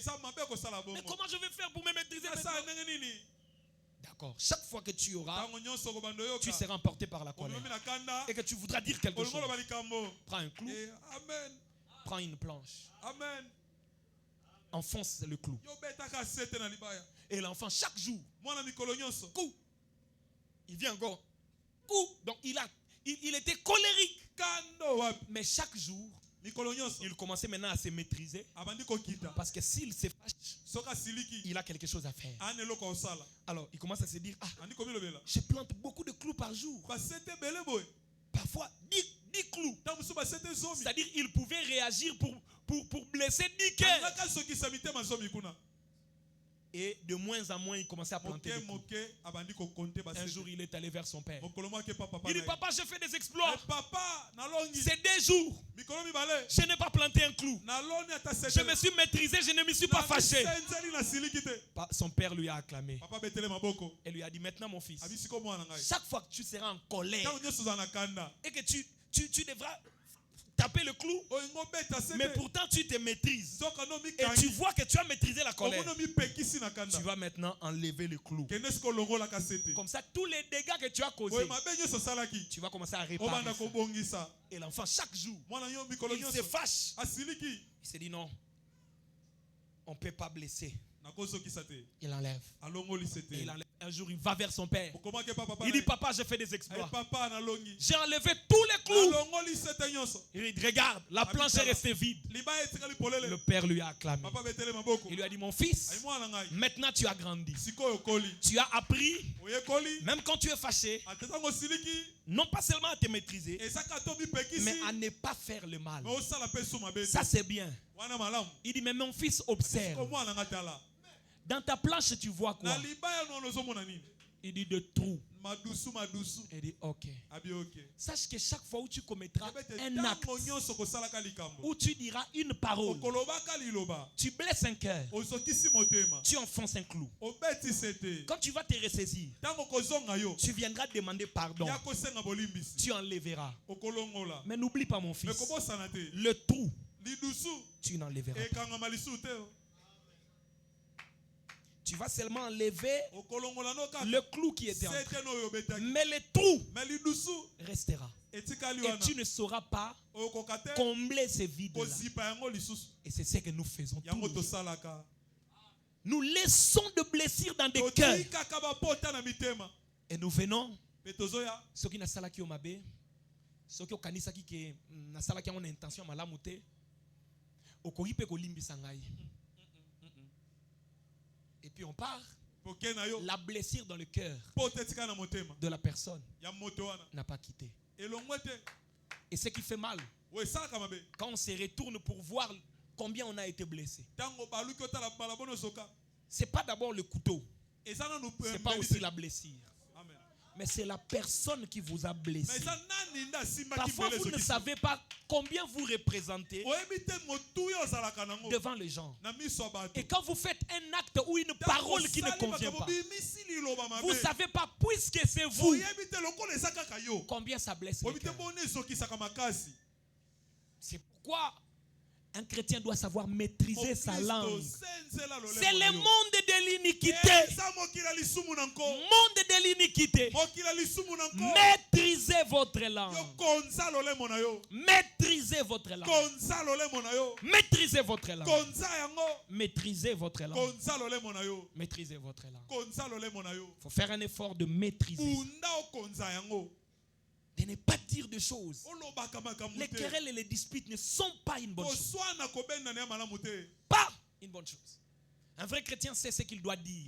comment je vais faire pour me maîtriser maintenant? D'accord. Chaque fois que tu auras, tu seras emporté par la colère. Et que tu voudras dire quelque chose. Prends un clou. Prends une planche. Enfonce le clou. Et l'enfant, chaque jour, coup. Il vient encore. Coup. Donc il était colérique. Mais chaque jour, il commençait maintenant à se maîtriser. Parce que s'il se fâche, il a quelque chose à faire. Alors il commence à se dire, je plante beaucoup de clous par jour. Parfois 10 clous. C'est-à-dire il pouvait réagir pour blesser 10 cœurs. Et de moins en moins, il commençait à planter des clous. Un jour, il est allé vers son père. Il dit, papa, j'ai fait des exploits. Ces 2 jours, je n'ai pas planté un clou. Je me suis maîtrisé, je ne me suis pas fâché. Son père lui a acclamé. Et lui a dit, maintenant mon fils, chaque fois que tu seras en colère et que tu devras taper le clou, mais pourtant tu te maîtrises et tu vois que tu as maîtrisé la colère, tu vas maintenant enlever le clou. Comme ça, tous les dégâts que tu as causés, tu vas commencer à réparer ça. Et l'enfant, chaque jour, il se fâche. Il se dit non, on ne peut pas blesser. Il enlève. Et il enlève. Un jour, il va vers son père. Il dit, papa, j'ai fait des exploits. J'ai enlevé tous les clous. Il dit, regarde, la planche est restée vide. Le père lui a acclamé. Il lui a dit, mon fils, maintenant tu as grandi. Tu as appris, même quand tu es fâché, non pas seulement à te maîtriser, mais à ne pas faire le mal. Ça, c'est bien. Il dit, mais mon fils, observe. Dans ta planche, tu vois quoi? Il dit de trous. Il dit ok. Sache que chaque fois où tu commettras un acte, où tu diras une parole, tu blesses un cœur, tu enfonces un clou. Quand tu vas te ressaisir, tu viendras demander pardon. Tu enlèveras. Mais n'oublie pas mon fils, le trou, tu n'enlèveras pas. Tu vas seulement enlever le clou qui était entre. Mais le trou restera. Et tu ne sauras pas combler ce vide-là. Et c'est ce que nous faisons tous. Nous laissons de blessures dans des cœurs. Et nous venons. Ceux qui n'ont pas salaki au mabe, ceux qui ont kanisaki qui na salaki en intention malamute, okoyipe kolimbi sangai. Et puis on part. La blessure dans le cœur de la personne n'a pas quitté. Et ce qui fait mal, quand on se retourne pour voir combien on a été blessé, ce n'est pas d'abord le couteau, ce n'est pas aussi la blessure, mais c'est la personne qui vous a blessé. Parfois vous ne savez pas combien vous représentez devant les gens. Et quand vous faites un acte ou une parole qui ne convient pas, vous ne savez pas, puisque c'est vous, combien ça blesse le cœur. C'est pourquoi un chrétien doit savoir maîtriser sa langue. C'est le monde de l'iniquité. Monde de l'iniquité. Maîtrisez votre langue. Maîtrisez votre langue. Maîtrisez votre langue. Maîtrisez votre langue. Maîtrisez votre langue. Il faut faire un effort de maîtriser. De ne pas dire de choses. Les querelles et les disputes ne sont pas une bonne chose. Pas une bonne chose. Un vrai chrétien sait ce qu'il doit dire.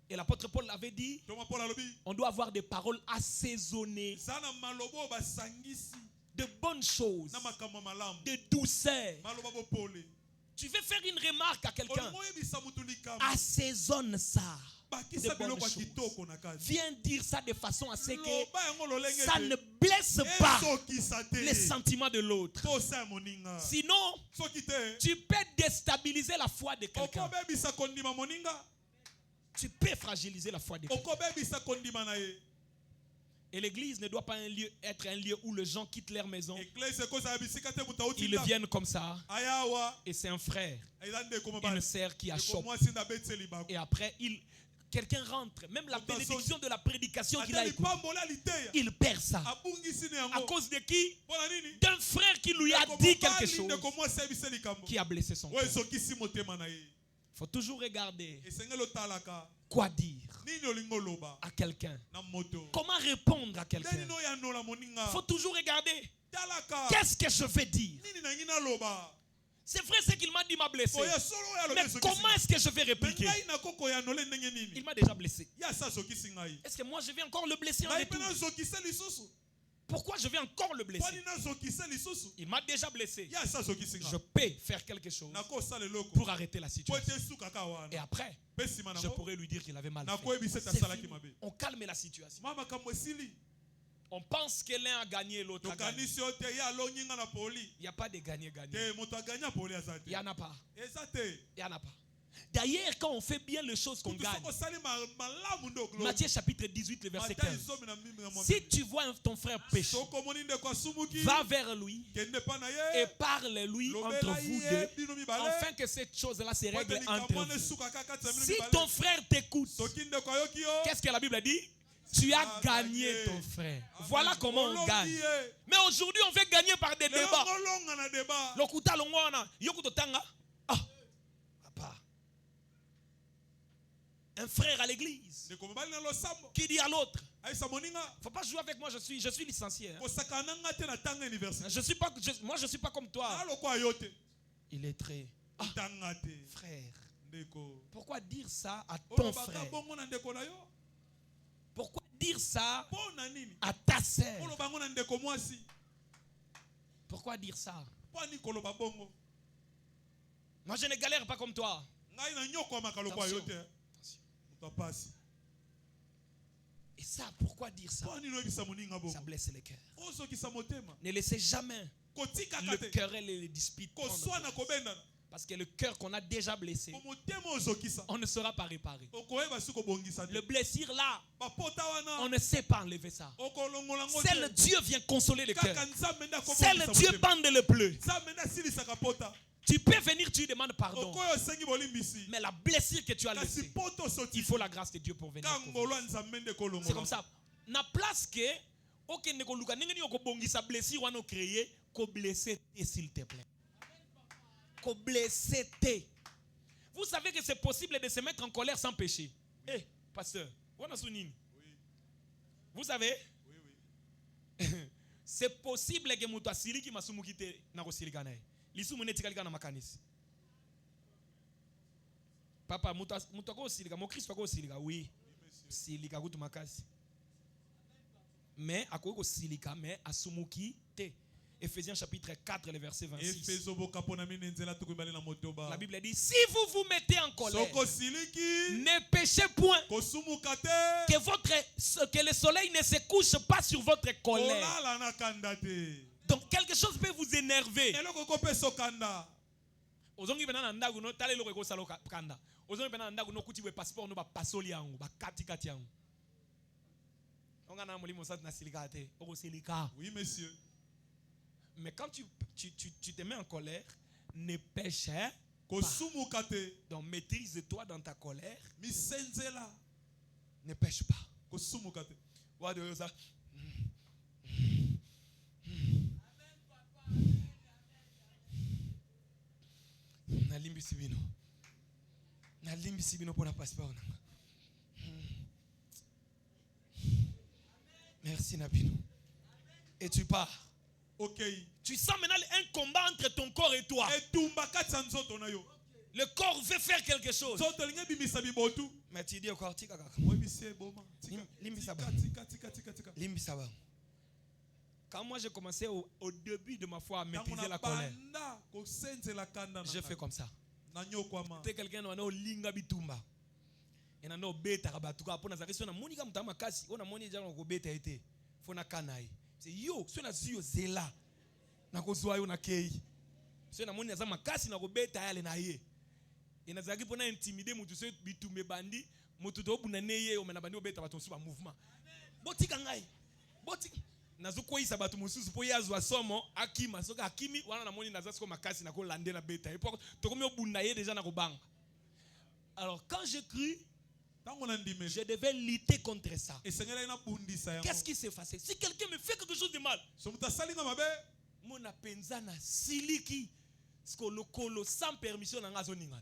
Et l'apôtre Paul avait dit, on doit avoir des paroles assaisonnées, de bonnes choses, de douceur. Tu veux faire une remarque à quelqu'un, assaisonne ça. Viens dire ça de façon à ce que ça ne blesse pas les sentiments de l'autre. Sinon, tu peux déstabiliser la foi de quelqu'un. Tu peux fragiliser la foi de quelqu'un. Et l'église ne doit pas être un lieu où les gens quittent leur maison. Ils viennent comme ça. Et c'est un frère, une sœur qui a choqué. Et après, quelqu'un rentre. Même la bénédiction de la prédication qu'il a écoutée, il perd ça. À cause de qui? D'un frère qui lui a dit quelque chose qui a blessé son cœur. Il faut toujours regarder quoi dire à quelqu'un. Comment répondre à quelqu'un. Il faut toujours regarder qu'est-ce que je vais dire. C'est vrai ce qu'il m'a dit m'a blessé. Mais comment est-ce que je vais répliquer? Il m'a déjà blessé. Est-ce que moi je vais encore le blesser en retour? pourquoi je vais encore le blesser? Il m'a déjà blessé. Je peux faire quelque chose pour arrêter la situation. Et après, je pourrais lui dire qu'il avait mal fait. On calme la situation. On pense que l'un a gagné, l'autre a gagné. Il n'y a pas de gagner-gagner. Il n'y en a pas. Il n'y en a pas. D'ailleurs, quand on fait bien les choses qu'on gagne. Matthieu chapitre 18, le verset 15. Si tu vois ton frère pécher, va vers lui et parle-lui entre vous deux, afin que cette chose-là se règle entre vous. Si ton frère t'écoute, qu'est-ce que la Bible dit? Tu as gagné ton frère. Voilà comment on gagne. Mais aujourd'hui, on veut gagner par des débats. Un frère à l'église qui dit à l'autre, il ne faut pas jouer avec moi, je suis licencié. Hein. Moi, je ne suis pas comme toi. Il est très... frère, pourquoi dire ça à ton frère? Pourquoi dire ça à ta sœur? Pourquoi dire ça? Moi, je ne galère pas comme toi. Attention. Et ça, pourquoi dire ça? Ça blesse le cœur. Ne laissez jamais le querelle et les disputes. Parce que le cœur qu'on a déjà blessé, on ne sera pas réparé. Le blessure là, on ne sait pas enlever ça. Seul Dieu vient consoler le cœur. Seul Dieu bande le pleu. Tu peux venir, tu demandes pardon. Mais la blessure que tu as laissée, il faut la grâce de Dieu pour venir. C'est comme ça. Na place que, ok, ne ko luka ningi ni ko bongisa blessure wana créer, ko blesser s'il te plaît. Ko blesser. Vous savez que c'est possible de se mettre en colère sans péché. Eh, pasteur, vous savez? Oui. C'est possible que muto asiriki masumukite na ko sirika nae. Papa, mutako silika, mon Christ ko silika, oui. Silika kutu makasi. Mais ako ko silika, mais asumuki te. Ephésiens chapitre 4, le verset 26. La Bible dit, si vous vous mettez en colère, ne péchez point, que le soleil ne se couche pas sur votre colère. Donc quelque chose peut vous énerver. Ozongi bena na ndagu no tale loko ko saloka kanda. Ozongi bena na ndagu no kuti we passeport no ba pasoli yangu ba kati kati yangu. Onga na molimo sa na silikate, oko silika. Oui monsieur. Mais quand tu te mets en colère, ne pêche pas. Donc maîtrise-toi dans ta colère. Ne pêche pas. What do you say? Nalimbi sibino pour la passeport. Merci Nabino. Et tu pars. Ok. Tu sens maintenant un combat entre ton corps et toi. Le corps veut faire quelque chose. Mais tu dis au corps, quand moi j'ai commencé au début de ma foi à maîtriser la colère, j'ai fait comme ça. Tu quelqu'un qui a linga bitumba. Et na no beta kabatuka pona zakisona monika mtama kasi ona moni jana ko beta ete fona kanai. C'est yo sona zio zela na kozwa yo na kei. Sona moni za makasi na ko beta yale na ye. Et na zaki pona intimider mutu se bitumbe bandi mutu to buna neye o mena bandi obeta batonsu ba mouvement. Botika ngai. Botika nazuko isa batu mususu po yazwa somo akima soka akimi wana na moni na zasiko makasi na ko lande na beta. Et pour to komi obunda ye déjà na ko banga. Alors quand j'ai cru, je devais lutter contre ça. Qu'est-ce qui s'est passé? Si quelqu'un me fait quelque chose de mal, mon apenzana siliki skolokolo sans permission na ngazoninga.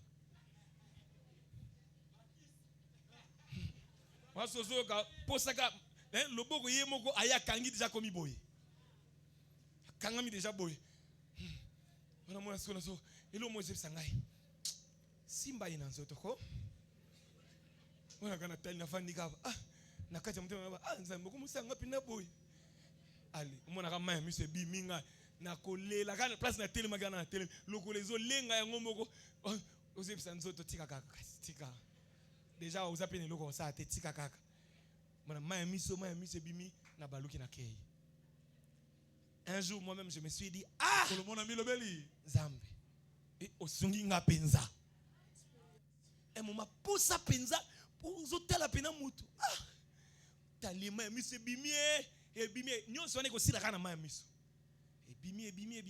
Wasozoka posaka loboko yemoko aya kangi déjà komi boy. Kangami déjà boy. On a mona so elo moze sangai. Simba ina nzoto ko. Wana kana tali na fani kaba. Ah nakati mtema nzambe kumusanga pina boy. Allez, mon arama monsieur biminga na kole la kana place na télé magana na télé loko lezo lenga yango moko oze bisanzo to tika kaka tika déjà oza pene loko sa te tika kaka mon arama monsieur bimi na baluki na kei. Un jour moi-même je me suis dit ah tout le monde a mis le beli Zambe et osungi nga penza et moma poussa penza pour zotela pena mutu ah talima monsieur bimi et bimi nyonso ane ko sila kana ma miso et bimi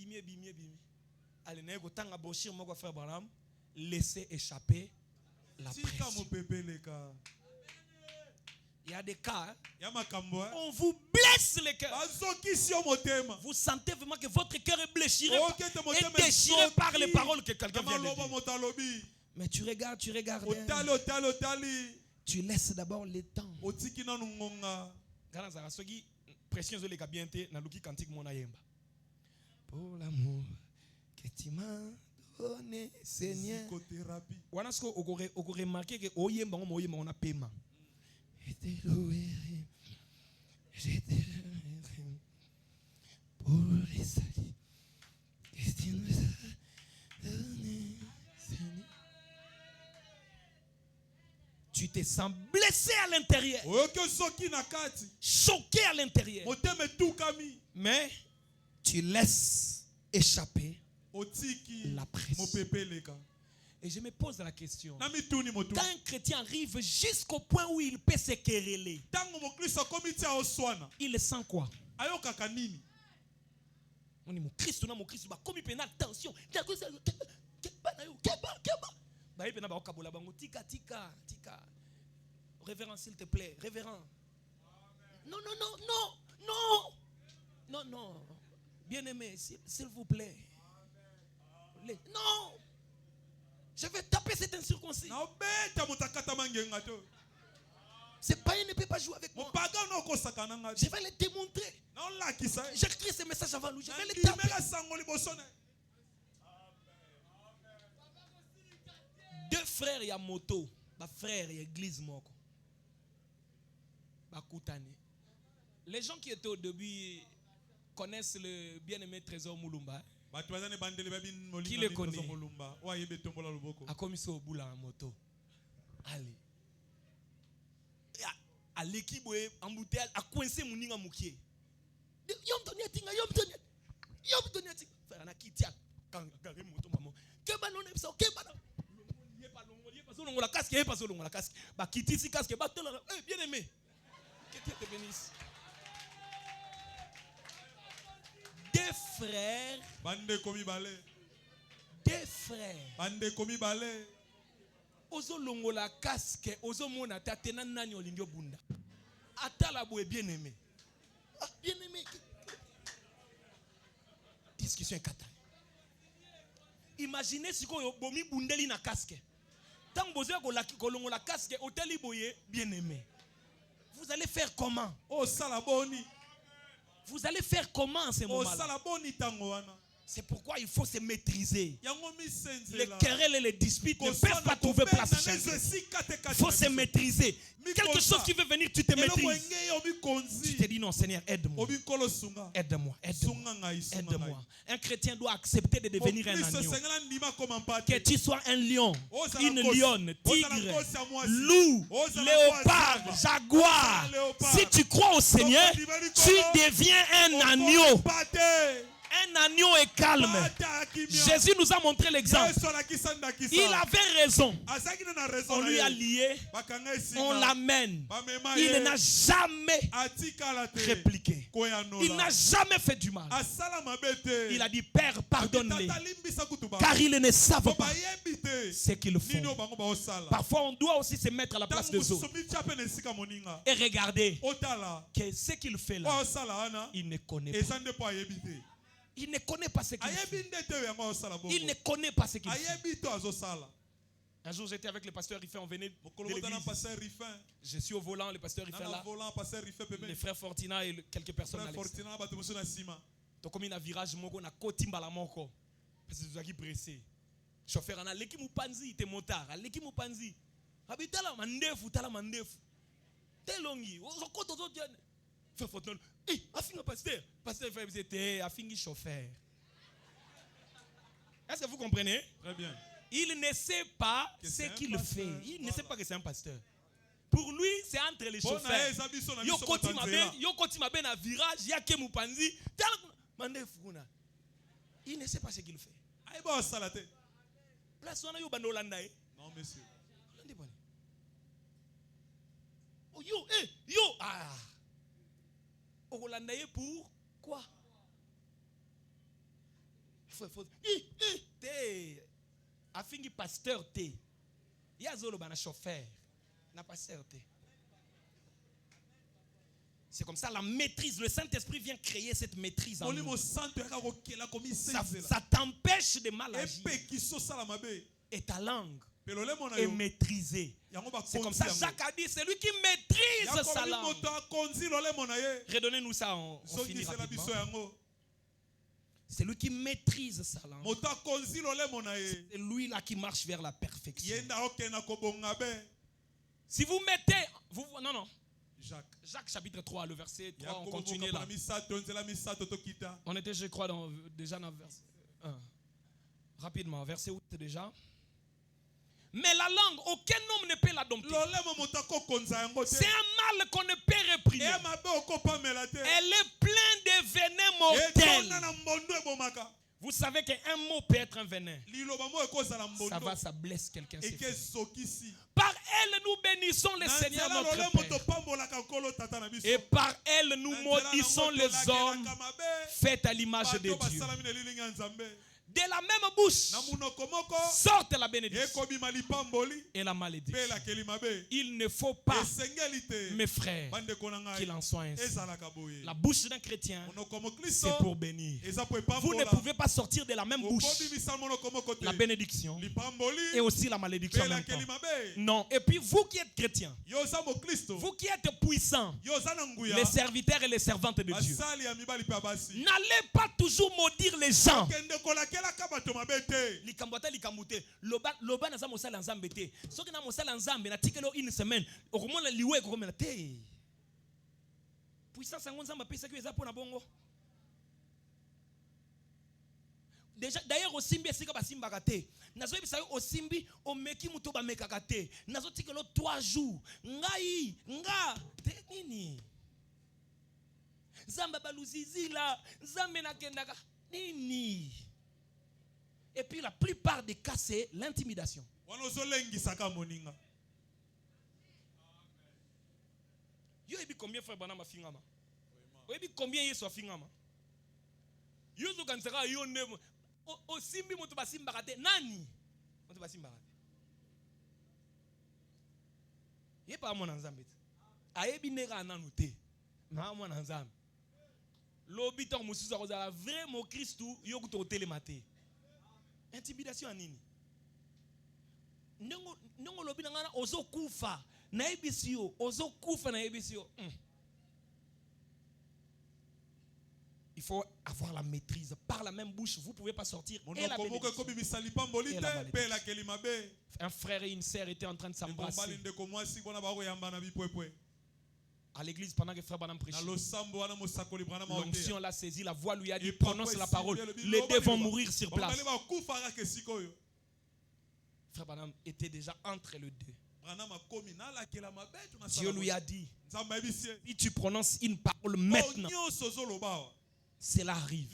allez na ko tanga boshir moko frère Branham laisser échapper la pression. Il y a des cas on vous blesse le cœur. Vous sentez vraiment que votre cœur est déchiré par les paroles que quelqu'un vient de dire. Mais tu regardes. Tu laisses d'abord le temps. Pression de l'ekabiente na luki cantique mon ayemba. Pour l'amour que tu m'as donné, Seigneur. Wana sko oko remarquer que oyemba on a paiement. Je te louerai pour les saluts que tu nous as donné, Seigneur. Tu te sens blessé à l'intérieur, choqué à l'intérieur, mais tu laisses échapper la pression. Et je me pose la question, quand un chrétien arrive jusqu'au point où il peut se quereller, il sent quoi? On dit mon Christ, comme il peut attention. Tika. Révérend, s'il te plaît. Révérend. Non. Bien-aimé, s'il vous plaît. Non. Je vais taper cet incirconcis. Ce païen ne peut pas jouer avec moi. Je vais le démontrer. J'écris ce message avant lui. Je vais le taper. Deux frères, il y a moto. Ma frère, il y a église moko. Les gens qui étaient au début connaissent le bien-aimé Trésor Moulumba. Qui le connaît? A commis ça au bout la moto. Allez. À l'équipe, embouteillage, à coincer mon ninga moukier. Yom Tonia Tinga. Frère, on a quitté. Quand moto maman. Keba non est ça. Keba non. La casque est pas sur la casque. Bah quitter si casque bah bien aimé. Que Dieu te bénisse. Deux frères. Bande komi balé. Ozo longo la casque, ozo mona tatena nani olingyo bunda. Atala boue bien aimé. Ah bien aimé. Discussion kata. Imaginez si ko bomi bundeli na casque. Tant que vous avez la casque, bien aimé. Vous allez faire comment? Vous allez faire comment en ce moment-là? C'est pourquoi il faut se maîtriser. Les querelles et les disputes ne peuvent pas trouver place chez vous. Il faut se maîtriser. Quelque chose qui veut venir, tu te maîtrises. Tu te dis non, Seigneur, aide-moi. Aide-moi. Un chrétien doit accepter de devenir un agneau. Que tu sois un lion, une lionne, tigre, loup, léopard, jaguar. Si tu crois au Seigneur, tu deviens un agneau. Un agneau est calme. Jésus nous a montré l'exemple. Il avait raison. On lui a lié. On l'amène. Il n'a jamais répliqué. Il n'a jamais fait du mal. Il a dit, Père, pardonne-les, car ils ne savent pas ce qu'ils font. Parfois, on doit aussi se mettre à la place des autres et regarder que ce qu'il fait là, il ne connaît pas. Il ne connaît pas ce qu'il fait. Il ne connaît pas ce qu'il fait. Un jour, j'étais avec le pasteur Riffin, on venait de l'église. Je suis au volant, le pasteur Riffin là. Les frères Fortina et quelques personnes à l'extérieur. Donc, comme il y a un virage, on a côté mbalamoko. Parce que je suis pressé. Chauffeur, on a l'équipe Moupanzi, il était motard. L'équipe Moupanzi. Habitala mandefu, tala mandefu. Telongi, on se compte aux autres. Frère Fortuné, afinga pasteur. Pasteur, vous êtes afingi chauffeur. Est-ce que vous comprenez? Très bien. Il ne sait pas ce qu'il fait. Il ne sait pas que c'est un pasteur. Pour lui, c'est entre les chauffeurs. Yokoti mabe na virage, yake mupanzi. Il ne sait pas ce qu'il fait. Place wana yo bando Holanda. Non, monsieur. Oh yo, Holanda pour quoi? Afingi pasteur te. Yazolo bana chauffeur. Na pasteur te. C'est comme ça la maîtrise. Le Saint-Esprit vient créer cette maîtrise en nous. Ça t'empêche de mal agir. Et ta langue est maîtrisée. C'est comme ça Jacques a dit, c'est lui qui maîtrise sa langue. Redonnez-nous ça, on finit rapidement. C'est lui qui maîtrise sa langue. C'est lui là qui marche vers la perfection. Si vous mettez... non. Jacques chapitre 3, le verset 3, on continue là. On était, je crois, déjà dans le verset 1. Rapidement, verset 8 déjà. Mais la langue, aucun homme ne peut la dompter. C'est un mal qu'on ne peut réprimer. Elle est pleine de venin mortel. Vous savez qu'un mot peut être un venin. Ça blesse quelqu'un. Par elle, nous bénissons le Seigneur notre Père. Et par elle, nous maudissons les hommes faits à l'image de Dieu. De la même bouche sortent la bénédiction et la malédiction. Il ne faut pas, mes frères, qu'il en soit ainsi. La bouche d'un chrétien, c'est pour bénir. Vous ne pouvez pas sortir de la même bouche la bénédiction et aussi la malédiction en même temps. Non. Et puis vous qui êtes chrétiens, vous qui êtes puissants, les serviteurs et les servantes de Dieu, n'allez pas toujours maudire les gens. Likambota likambute loba na za mosala nzambe te soki na mosala nzambe na tikelo une semaine okomona liwe okomela te puissance ngo nzambe pesa ki eza pona bongo déjà d'ailleurs osimbi esika basimbaka te nazo yebisa yo osimbi omeki muto ba mekaka te nazo tikelo 3 jours nga te nini nzambe baluzizila nzambe nakendaka nini. Et puis la plupart des cas, c'est l'intimidation. Yo ebi combien frère banama fingama? Yo ebi combien yeso fingama? Yo zo kansaka yo ne o simbi moto basimba kate nani? Moto basimba kate. Ye pa mona nzambe. Ayebi nega nanu te. Na mona nzambe. L'obito musuza kozala vraiment Christu yo kuto telemate. Intimidation à nini? Ndongo lobi ngana ozo kufa na ebisio ozo kufa na ebisio. Il faut avoir la maîtrise. Par la même bouche, vous ne pouvez pas sortir. Et la un frère et une sœur étaient en train de s'embrasser à l'église pendant que frère Branham prêchait. L'onction l'a saisi, la voix lui a dit prononce la parole. Les deux vont mourir sur place. Frère Branham était déjà entre les deux. Dieu lui a dit si tu prononces une parole maintenant, cela arrive.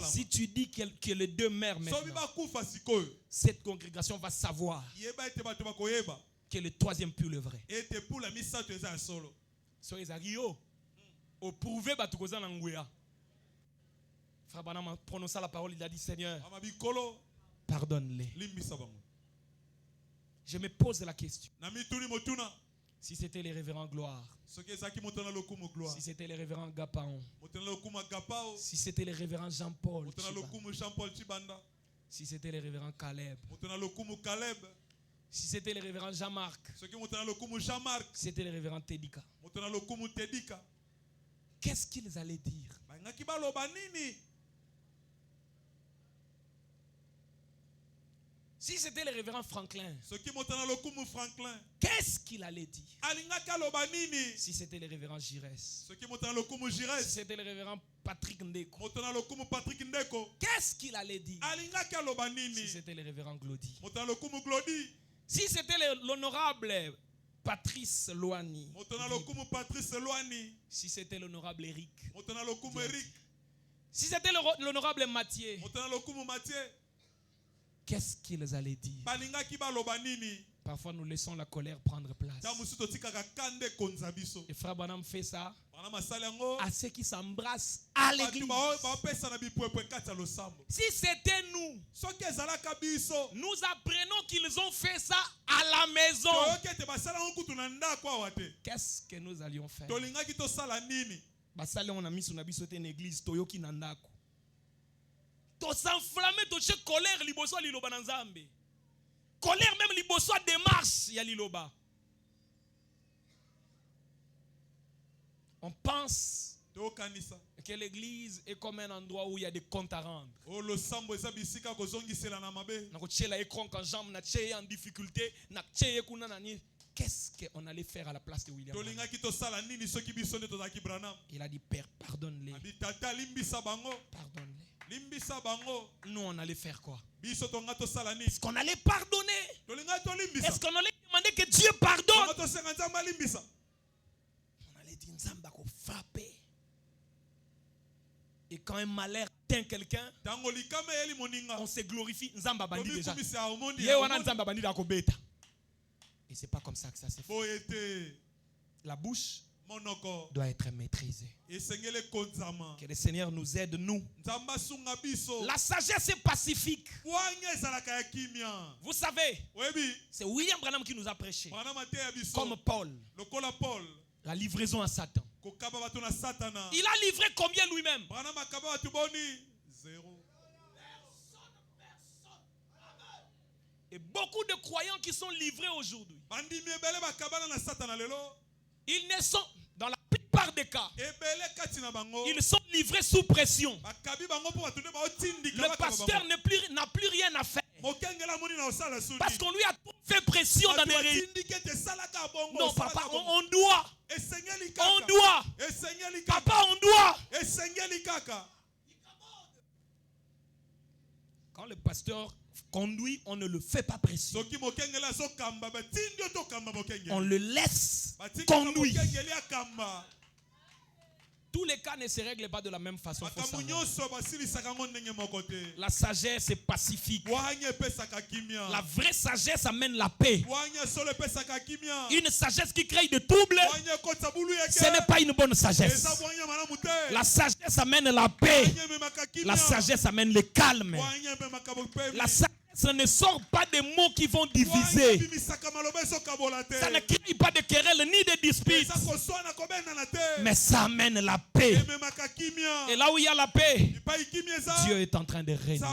Si tu dis que les deux meurent maintenant, cette congrégation va savoir que le troisième pur le vrai. Soyez Zario. Au prouvé batukoza nanguya. Frère Branham prononça la parole, il a dit Seigneur, pardonne-les. Je me pose la question. Si c'était les révérends Gloire, si c'était les révérends Gapaon, si c'était les révérends Jean-Paul, si c'était les révérends Caleb, si c'était les révérends Jean-Marc, si c'était les révérends Tedika, qu'est-ce qu'ils allaient dire? Si c'était le révérend Franklin, qu'est-ce qu'il allait dire? Si c'était le révérend Girès, si c'était le révérend Patrick Ndeko, qu'est-ce qu'il allait dire? Si c'était le révérend Glody, si c'était l'honorable Patrice Loani, si c'était l'honorable Eric, si c'était l'honorable Mathieu, qu'est-ce qu'ils allaient dire? Parfois nous laissons la colère prendre place. Et Frère Branham fait ça à ceux qui s'embrassent à l'église. Si c'était nous, nous apprenons qu'ils ont fait ça à la maison. Qu'est-ce que nous allions faire? On a mis sur une église Toyoki Nandako. To s'enflammer, to che colère liboso liloba nanzambe. Colère même liboso démarche ya liloba. On pense que l'église est comme un endroit où il y a des comptes à rendre. En difficulté, qu'est-ce qu'on allait faire à la place de William? Il a dit, Père, pardonne-les. Pardonne-les. Nous, on allait faire quoi? Est-ce qu'on allait pardonner? Est-ce qu'on allait demander que Dieu pardonne? On allait dire, Nzamba ko frapper. Et quand un malheur atteint quelqu'un, on se glorifie. Nzamba bandi déjà. Nzamba bandi da ko beta. Et c'est pas comme ça que ça se fait. La bouche doit être maîtrisée. Que le Seigneur nous aide, nous. La sagesse est pacifique. Vous savez, c'est William Branham qui nous a prêché. Comme Paul. La livraison à Satan. Il a livré combien lui-même? Zéro. Et beaucoup de croyants qui sont livrés aujourd'hui, ils ne sont, dans la plupart des cas, ils sont livrés sous pression. Le pasteur n'a plus rien à faire. Parce qu'on lui a fait pression dans des réunions. Non, papa, on doit. On doit. Papa, on doit. Quand le pasteur conduit, on ne le fait pas pression. On le laisse conduire. Tous les cas ne se règlent pas de la même façon. La sagesse est pacifique. La vraie sagesse amène la paix. Une sagesse qui crée de troubles, ce n'est pas une bonne sagesse. La sagesse amène la paix. La sagesse amène le calme. La sagesse ne sort pas des mots qui vont diviser. Ça ne crée pas de querelles ni de disputes. Mais ça amène la paix. Et là où il y a la paix, Dieu est en train de régner.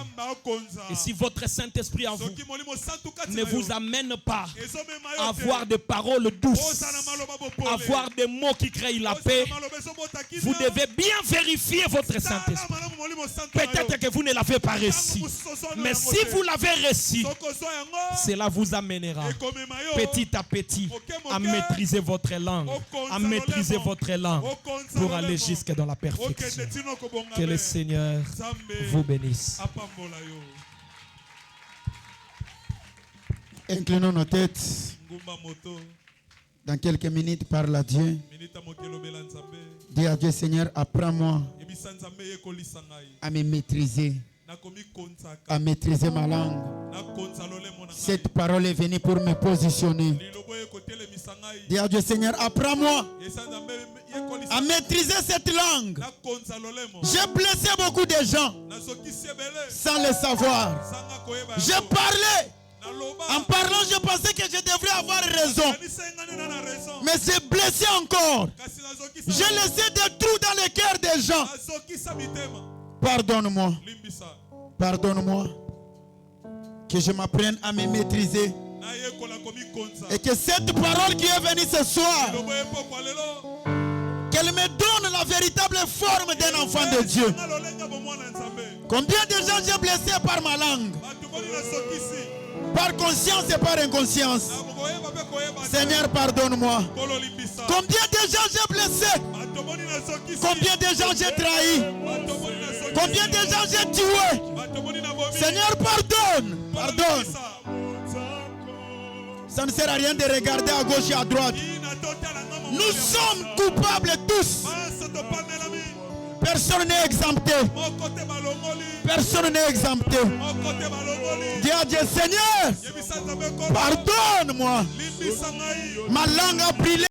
Et si votre Saint-Esprit en vous ne vous amène pas à avoir des paroles douces, à avoir des mots qui créent la paix, vous devez bien vérifier votre Saint-Esprit. Peut-être que vous ne l'avez pas reçu. Mais si vous l'avez reçu, cela vous amènera petit à petit à maîtriser votre langue, à maîtriser votre langue pour aller jusque dans la perfection. Que le Seigneur vous bénisse. Inclinons nos têtes. Dans quelques minutes, parle à Dieu. Dis à Dieu, Seigneur, apprends-moi à me maîtriser, à maîtriser ma langue. Cette parole est venue pour me positionner. Dis à Dieu, Seigneur, apprends-moi à maîtriser cette langue. J'ai blessé beaucoup de gens sans le savoir. J'ai parlé. En parlant, je pensais que je devrais avoir raison. Mais c'est blessé encore. J'ai laissé des trous dans le cœur des gens. Pardonne-moi. Pardonne-moi. Que je m'apprenne à me maîtriser. Et que cette parole qui est venue ce soir, qu'elle me donne la véritable forme d'un enfant de Dieu. Combien de gens j'ai blessé par ma langue? Par conscience et par inconscience. Seigneur, pardonne-moi. Combien de gens j'ai blessé? Combien de gens j'ai trahi? Combien de gens j'ai tué? Seigneur, pardonne. Pardonne. Ça ne sert à rien de regarder à gauche et à droite. Nous sommes coupables tous. Personne n'est exempté. Personne n'est exempté. Dis à Dieu, Seigneur, pardonne-moi. Ma langue a brûlé.